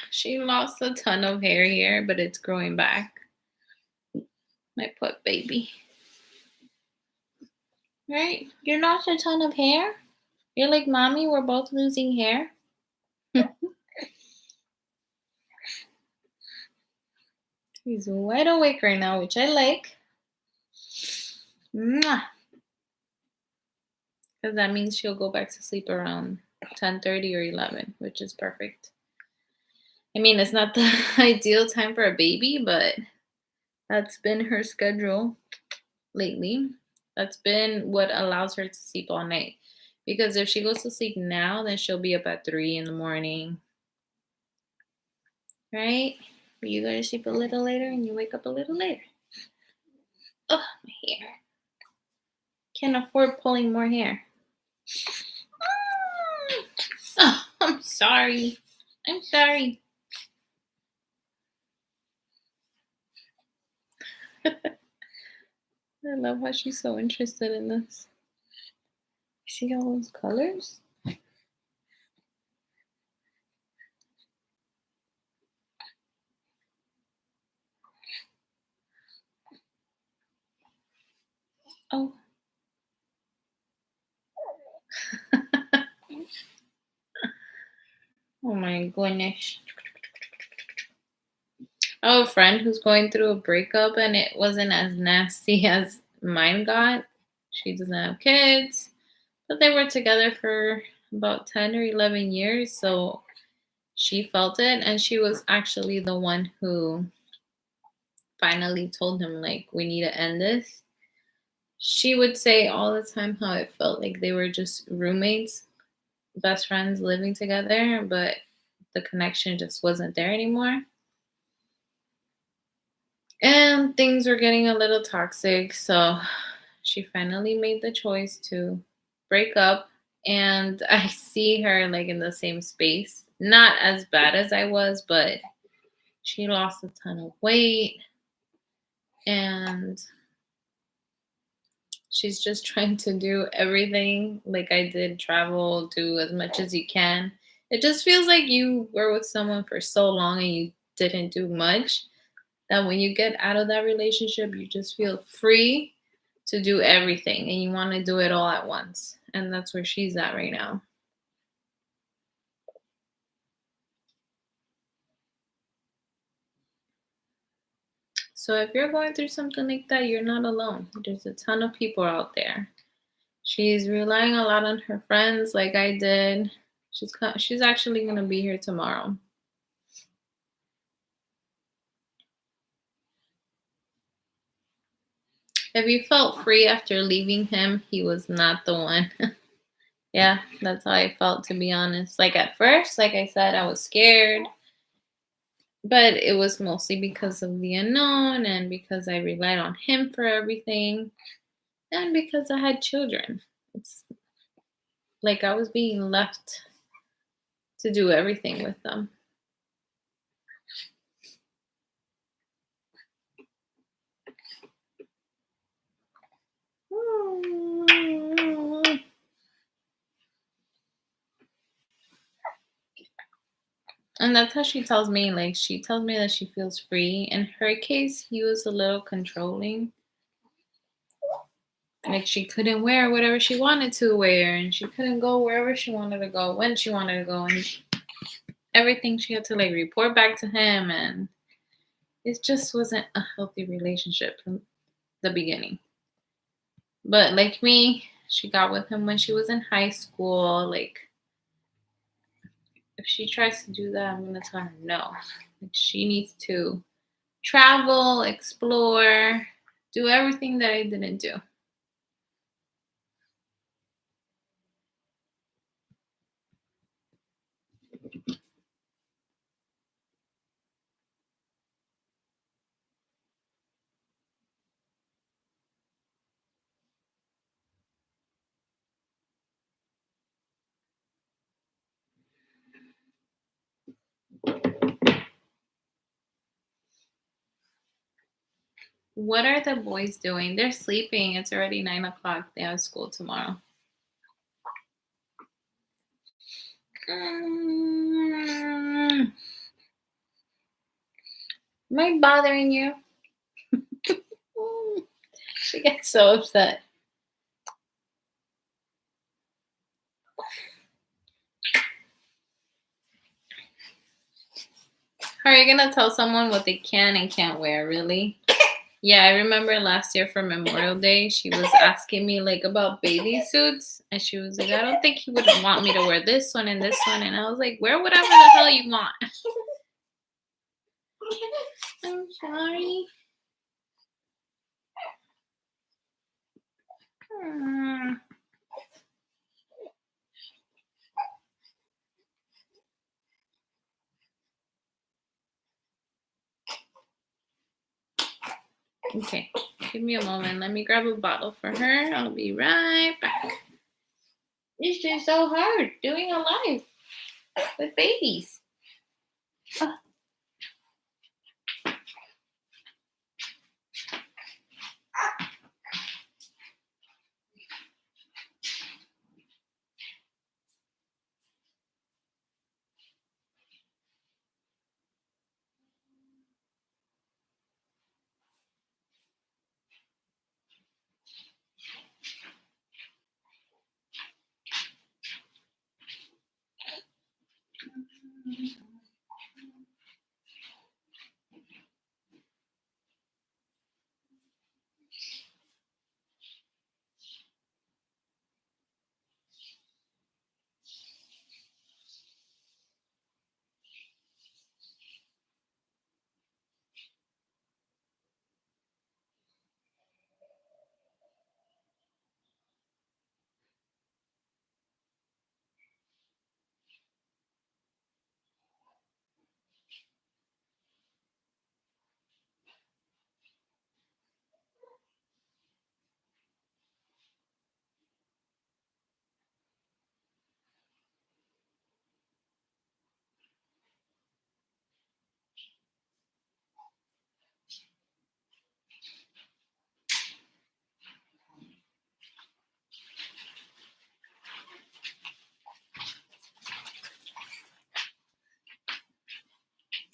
She lost a ton of hair here, but it's growing back. My put baby. Right? You lost a ton of hair? You're like, Mommy, we're both losing hair. He's wide awake right now, which I like. Because that means she'll go back to sleep around 10:30 or 11, which is perfect. I mean, it's not the ideal time for a baby, but that's been her schedule lately. That's been what allows her to sleep all night. Because if she goes to sleep now, then she'll be up at 3 in the morning. Right? You go to sleep a little later and you wake up a little later. Oh, my hair. Can't afford pulling more hair. Oh, I'm sorry. I'm sorry. I love how she's so interested in this. See all those colors? Oh. Oh my goodness. I have a friend who's going through a breakup and it wasn't as nasty as mine got. She doesn't have kids, but they were together for about 10 or 11 years. So she felt it. And she was actually the one who finally told him, like, we need to end this. She would say all the time how it felt like they were just roommates, best friends living together, but the connection just wasn't there anymore. And things were getting a little toxic. So she finally made the choice to break up. And I see her like in the same space. Not as bad as I was, but she lost a ton of weight. And she's just trying to do everything like I did, travel, do as much as you can. It just feels like you were with someone for so long and you didn't do much that when you get out of that relationship, you just feel free to do everything and you want to do it all at once. And that's where she's at right now. So if you're going through something like that, you're not alone. There's a ton of people out there. She's relying a lot on her friends like I did. She's actually going to be here tomorrow. If you felt free after leaving him, he was not the one. Yeah, that's how I felt, to be honest. Like at first, like I said, I was scared, but it was mostly because of the unknown and because I relied on him for everything and because I had children. It's like I was being left to do everything with them. And that's how she tells me. Like, she tells me that she feels free. In her case, he was a little controlling. Like, she couldn't wear whatever she wanted to wear, and she couldn't go wherever she wanted to go when she wanted to go, and everything she had to like report back to him. And it just wasn't a healthy relationship from the beginning. But like me, she got with him when she was in high school. Like, if she tries to do that, I'm gonna tell her no. Like, she needs to travel, explore, do everything that I didn't do. What are the boys doing? They're sleeping. It's already 9 o'clock. They have school tomorrow. Am I bothering you? Mm, she gets so upset. Are you gonna tell someone what they can and can't wear, really? Yeah, I remember last year for Memorial Day, she was asking me like about bathing suits, and she was like, "I don't think he would want me to wear this one and this one," and I was like, "Wear whatever the hell you want." I'm sorry. Mm. Okay, give me a moment. Let me grab a bottle for her. I'll be right back. It's just so hard doing a live with babies.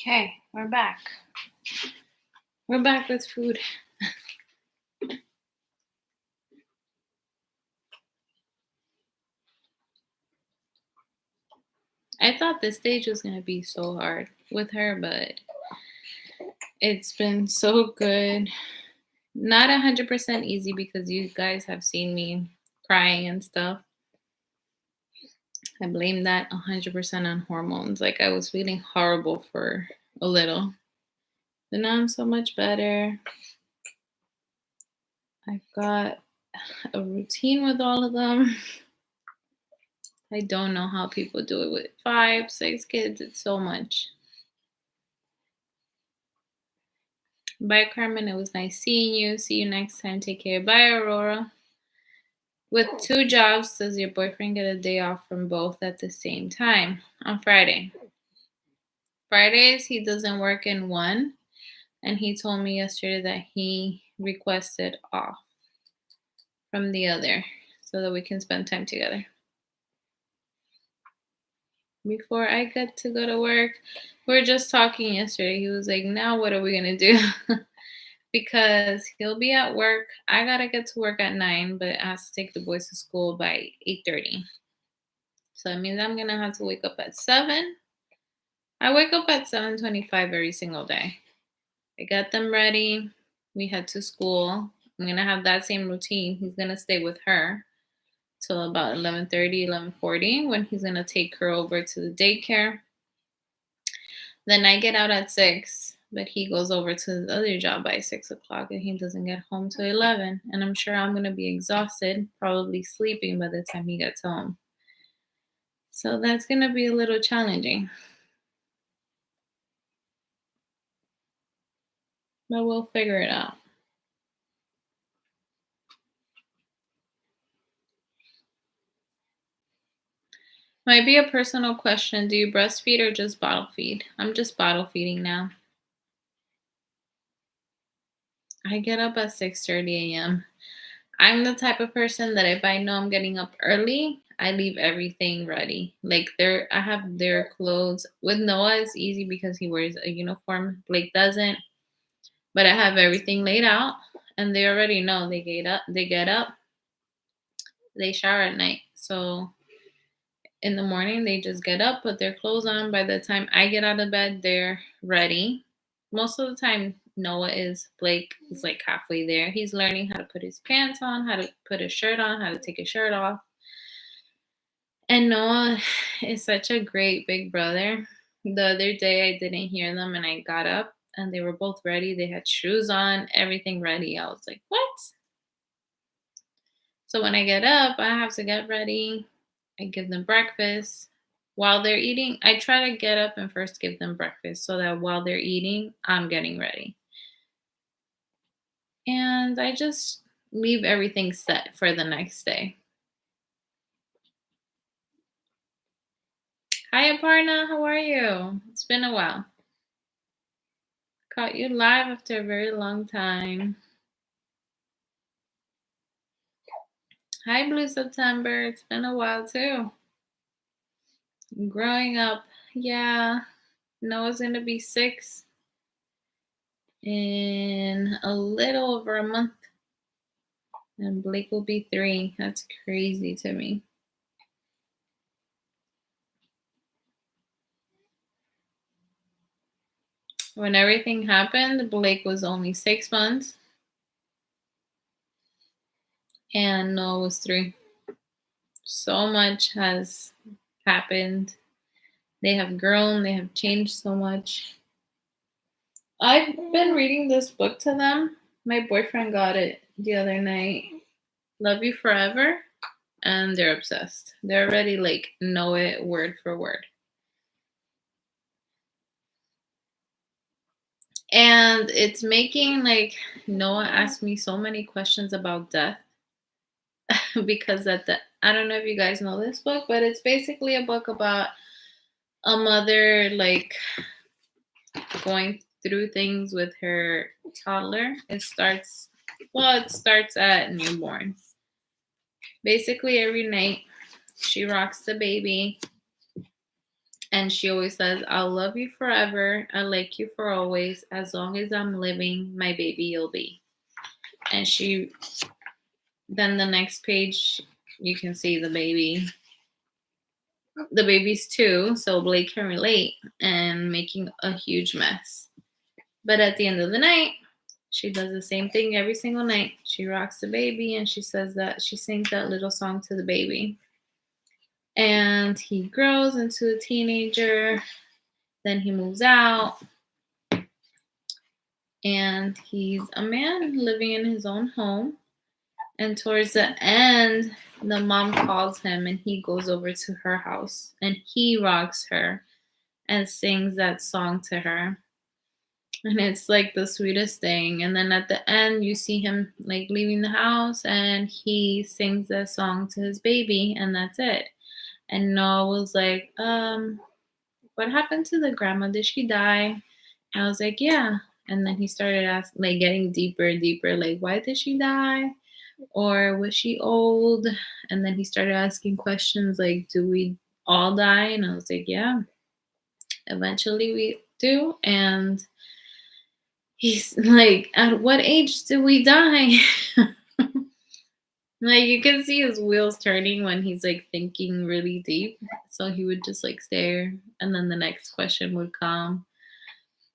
Okay, we're back. We're back with food. I thought this stage was going to be so hard with her, but it's been so good. Not 100% easy because you guys have seen me crying and stuff. I blame that 100% on hormones. Like I was feeling horrible for a little. But now I'm so much better. I've got a routine with all of them. I don't know how people do it with 5, 6 kids. It's so much. Bye, Carmen. It was nice seeing you. See you next time. Take care. Bye, Aurora. With 2 jobs, does your boyfriend get a day off from both at the same time? On Friday. Fridays, he doesn't work in one. And he told me yesterday that he requested off from the other so that we can spend time together. Before I get to go to work, we were just talking yesterday. He was like, now what are we going to do? Because he'll be at work. I got to get to work at 9, but I have to take the boys to school by 8:30. So that means I'm going to have to wake up at 7. I wake up at 7:25 every single day. I got them ready. We head to school. I'm going to have that same routine. He's going to stay with her till about 11:30, 11:40 when he's going to take her over to the daycare. Then I get out at 6, but he goes over to the other job by 6 o'clock and he doesn't get home till 11. And I'm sure I'm going to be exhausted, probably sleeping by the time he gets home. So that's going to be a little challenging. But we'll figure it out. Might be a personal question. Do you breastfeed or just bottle feed? I'm just bottle feeding now. I get up at 6:30 a.m. I'm the type of person that if I know I'm getting up early, I leave everything ready. Like I have their clothes. With Noah, it's easy because he wears a uniform. Blake doesn't. But I have everything laid out, and they already know. They get up, they shower at night. So in the morning, they just get up, put their clothes on. By the time I get out of bed, they're ready. Most of the time, Noah is. Blake is like halfway there. He's learning how to put his pants on, how to put his shirt on, how to take his shirt off. And Noah is such a great big brother. The other day, I didn't hear them and I got up and they were both ready. They had shoes on, everything ready. I was like, what? So when I get up, I have to get ready. I give them breakfast. While they're eating, I try to get up and first give them breakfast so that while they're eating, I'm getting ready. And I just leave everything set for the next day. Hi, Aparna. How are you? It's been a while. Caught you live after a very long time. Hi, Blue September. It's been a while too. Growing up, yeah. Noah's gonna be 6 in a little over a month. And Blake will be 3. That's crazy to me. When everything happened, Blake was only 6 months and Noah was 3. So much has happened. They have grown, they have changed so much. I've been reading this book to them. My boyfriend got it the other night. Love You Forever. And they're obsessed. They already like know it word for word. And it's making like Noah ask me so many questions about death because at the I don't know if you guys know this book, but it's basically a book about a mother like going through things with her toddler. It starts at newborn. Basically every night she rocks the baby and she always says, I'll love you forever. I like you for always. As long as I'm living, my baby you'll be. And then the next page, you can see the baby. The baby's 2, so Blake can relate and making a huge mess. But at the end of the night, she does the same thing every single night. She rocks the baby and she sings that little song to the baby. And he grows into a teenager. Then he moves out. And he's a man living in his own home. And towards the end, the mom calls him and he goes over to her house and he rocks her and sings that song to her. And it's like the sweetest thing. And then at the end, you see him like leaving the house and he sings that song to his baby, and that's it. And Noah was like, what happened to the grandma? Did she die? And I was like, yeah. And then he started asking, like, getting deeper and deeper, like, why did she die? Or was she old? And then he started asking questions like, do we all die? And I was like, yeah, eventually we do. And he's like, at what age do we die? Like, you can see his wheels turning when he's like thinking really deep. So he would just like stare, and then the next question would come.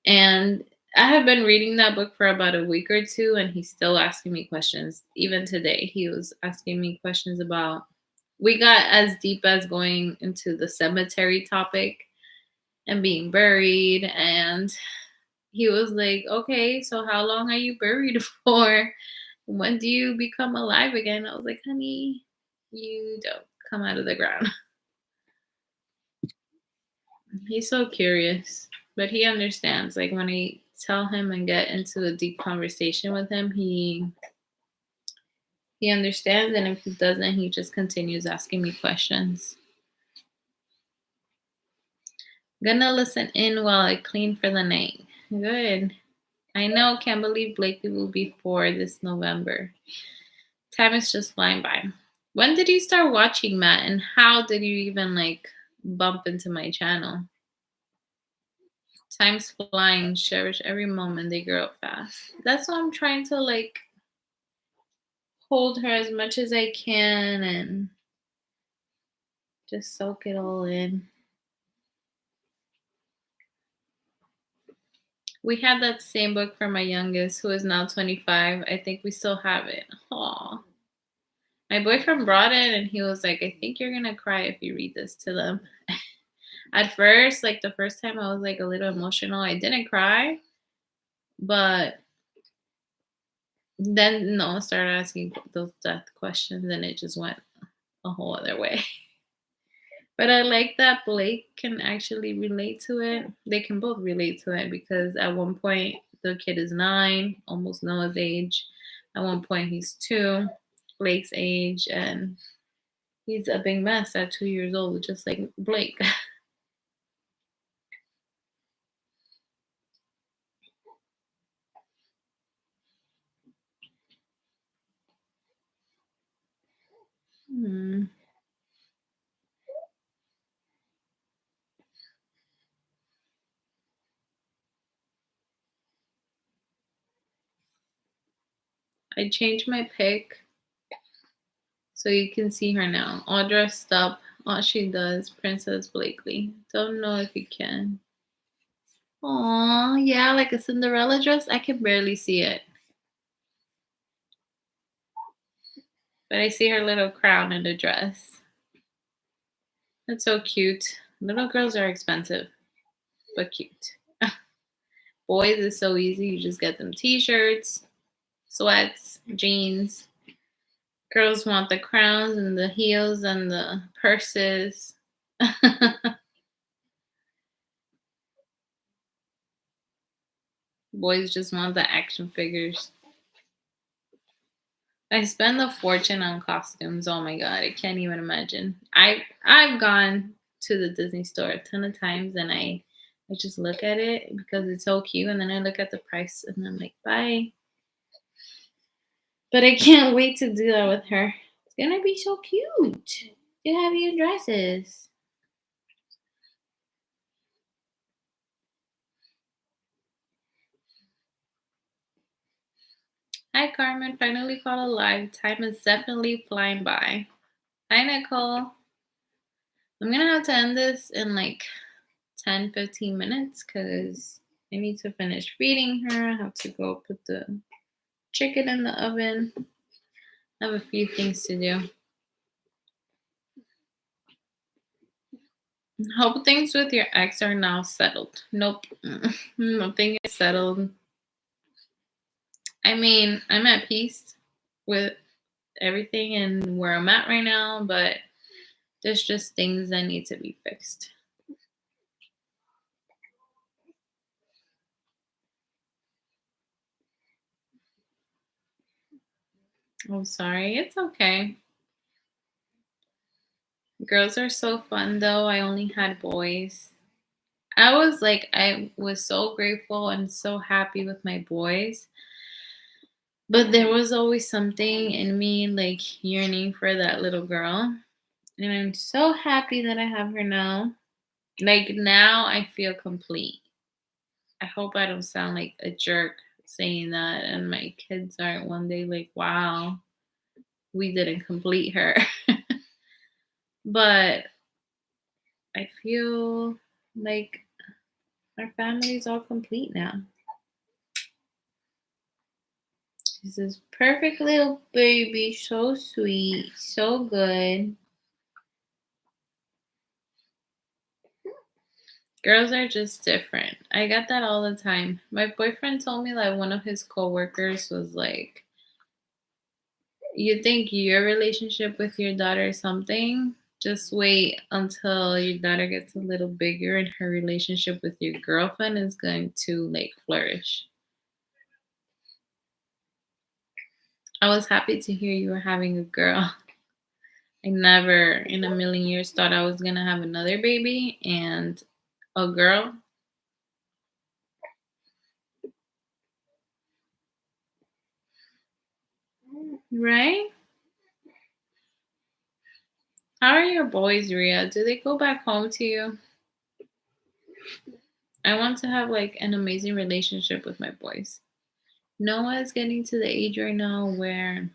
And I have been reading that book for about a week or two, and he's still asking me questions. Even today, he was asking me questions about. We got as deep as going into the cemetery topic and being buried. And he was like, okay, so how long are you buried for? When do you become alive again? I was like, honey, you don't come out of the ground. He's so curious, but he understands. Like when I tell him and get into a deep conversation with him, he understands, and if he doesn't, he just continues asking me questions. Gonna listen in while I clean for the night. Good. I know, can't believe Blakely will be 4 this November. Time is just flying by. When did you start watching, Matt, and how did you even like bump into my channel? Time's flying. Cherish every moment. They grow up fast. That's why I'm trying to like hold her as much as I can and just soak it all in. We had that same book for my youngest, who is now 25. I think we still have it. Aw. My boyfriend brought it and he was like, I think you're gonna cry if you read this to them. At first, like the first time I was like a little emotional. I didn't cry, but then Noah started asking those death questions and it just went a whole other way. But I like that Blake can actually relate to it. They can both relate to it because at one point the kid is 9, almost Noah's age. At one point he's 2, Blake's age, and he's a big mess at 2 years old, just like Blake. Hmm. I changed my pic so you can see her now, all dressed up. All she does, Princess Blakely. Don't know if you can. Aw, yeah, like a Cinderella dress. I can barely see it, but I see her little crown in the dress. That's so cute. Little girls are expensive, but cute. Boys is so easy. You just get them t-shirts, sweats, jeans. Girls want the crowns and the heels and the purses. Boys just want the action figures. I spend a fortune on costumes. Oh my god, I can't even imagine. I've gone to the Disney store a ton of times and I just look at it because it's so cute and then I look at the price and I'm like, bye. But I can't wait to do that with her. It's gonna be so cute to have you in dresses. Hi Carmen, finally caught alive. Time is definitely flying by. Hi Nicole. I'm gonna have to end this in like 10-15 minutes because I need to finish feeding her. I have to go put the chicken in the oven. I have a few things to do. Hope things with your ex are now settled. Nope. Nothing is settled. I mean, I'm at peace with everything and where I'm at right now, but there's just things that need to be fixed. I'm sorry. It's okay. Girls are so fun though. I only had boys. I was so grateful and so happy with my boys. But there was always something in me like yearning for that little girl. And I'm so happy that I have her now. Like now I feel complete. I hope I don't sound like a jerk saying that and my kids aren't one day like, wow, we didn't complete her. But I feel like our family is all complete now. She's this perfect little baby, so sweet, so good. Girls are just different. I get that all the time. My boyfriend told me that one of his coworkers was like, "You think your relationship with your daughter is something? Just wait until your daughter gets a little bigger and her relationship with your girlfriend is going to like flourish." I was happy to hear you were having a girl. I never in a million years thought I was gonna have another baby and a girl, right? How are your boys, Ria? Do they go back home to you? I want to have like an amazing relationship with my boys. Noah is getting to the age right now where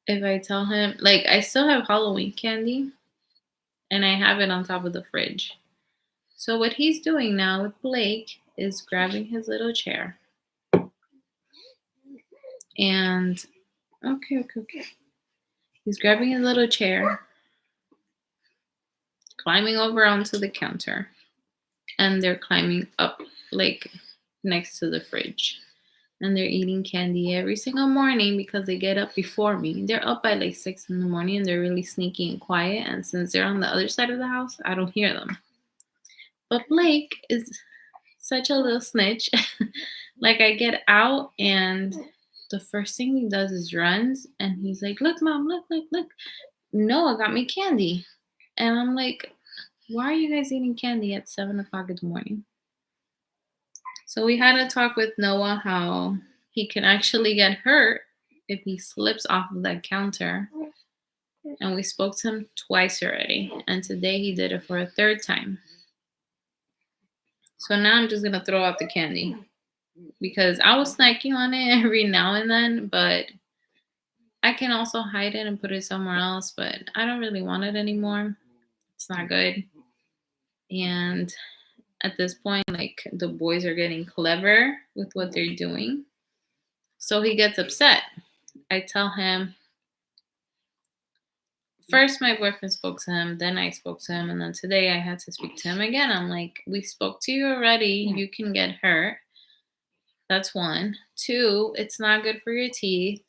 if I tell him, like, I still have Halloween candy and I have it on top of the fridge. So, what he's doing now with Blake is grabbing his little chair and, okay, okay, okay. He's grabbing his little chair, climbing over onto the counter, and they're climbing up, like, next to the fridge. And they're eating candy every single morning because they get up before me. They're up by like 6 in the morning and they're really sneaky and quiet. And since they're on the other side of the house, I don't hear them. But Blake is such a little snitch. Like I get out and the first thing he does is runs and he's like, "Look, mom, look, look, look. Noah got me candy." And I'm like, "Why are you guys eating candy at 7 o'clock in the morning?" So we had a talk with Noah how he can actually get hurt if he slips off of that counter. And we spoke to him twice already. And today he did it for a third time. So now I'm just going to throw out the candy because I was snacking on it every now and then, but I can also hide it and put it somewhere else. But I don't really want it anymore. It's not good. And At this point, like the boys are getting clever with what they're doing. So he gets upset. I tell him, first my boyfriend spoke to him, then I spoke to him, and then today I had to speak to him again. I'm like, we spoke to you already. You can get hurt. That's one. Two, it's not good for your teeth.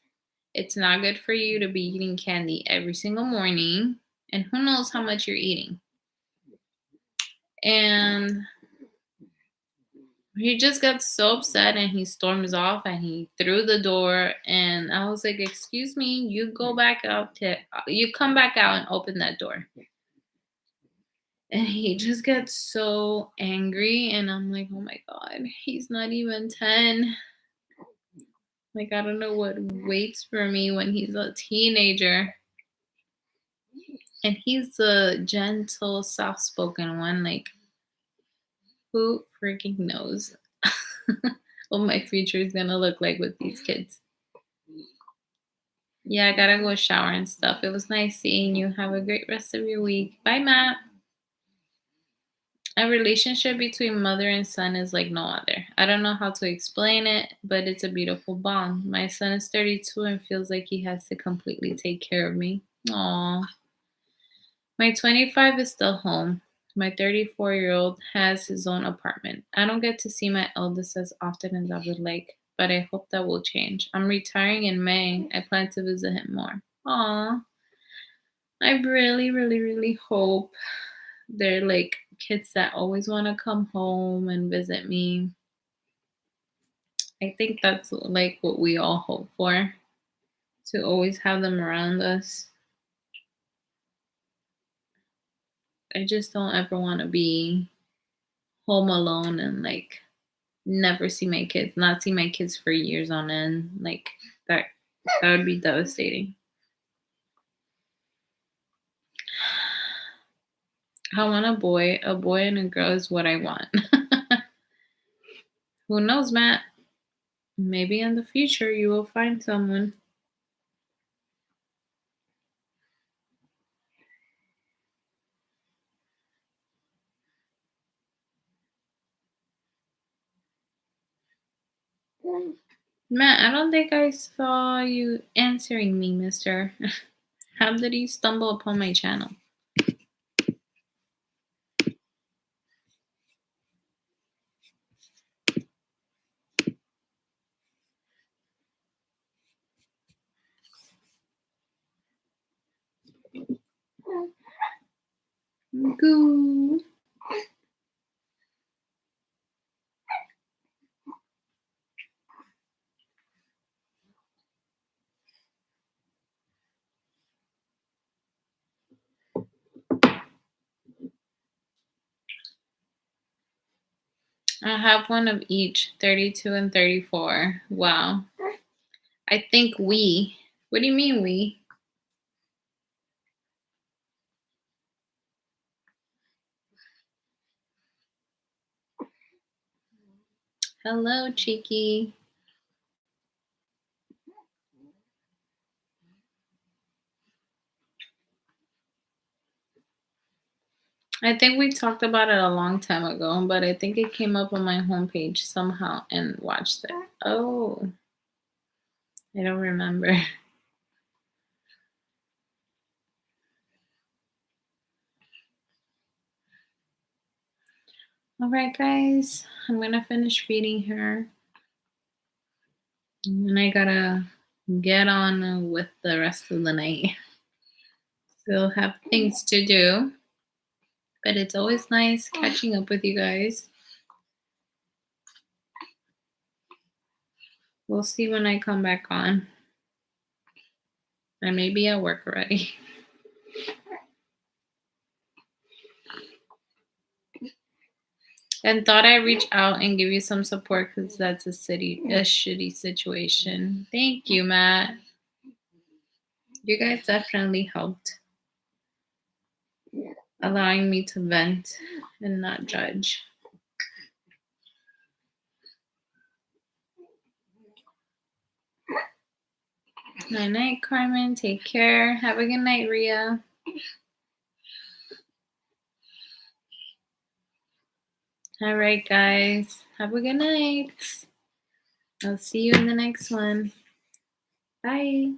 It's not good for you to be eating candy every single morning. And who knows how much you're eating. And he just got so upset and he storms off and he threw the door. And I was like, excuse me, you go back out you come back out and open that door. And he just gets so angry. And I'm like, oh my God, he's not even 10. Like, I don't know what waits for me when he's a teenager. And he's the gentle, soft-spoken one. Like, who freaking knows what my future is gonna look like with these kids? Yeah, I gotta go shower and stuff. It was nice seeing you. Have a great rest of your week. Bye, Matt. A relationship between mother and son is like no other. I don't know how to explain it, but it's a beautiful bond. My son is 32 and feels like he has to completely take care of me. Aww. My 25 is still home. My 34-year-old has his own apartment. I don't get to see my eldest as often as I would like, but I hope that will change. I'm retiring in May. I plan to visit him more. Aw. I really, really, really hope they're like kids that always want to come home and visit me. I think that's like what we all hope for, to always have them around us. I just don't ever want to be home alone and like never see my kids, not see my kids for years on end. Like that would be devastating. I want a boy. A boy and a girl is what I want. Who knows, Matt? Maybe in the future you will find someone. Matt, I don't think I saw you answering me, mister. How did you stumble upon my channel? Goo. I have one of each, 32 and 34. Wow. I think we. What do you mean we? Hello, Cheeky. I think we talked about it a long time ago, but I think it came up on my homepage somehow and watched it. Oh, I don't remember. All right, guys, I'm gonna finish feeding her. And I gotta get on with the rest of the night. Still have things to do, but it's always nice catching up with you guys. We'll see when I come back on. I may be at work already. And thought I'd reach out and give you some support because that's a shitty situation. Thank you, Matt. You guys definitely helped, allowing me to vent and not judge. Night night, Carmen. Take care. Have a good night, Ria. All right, guys. Have a good night. I'll see you in the next one. Bye.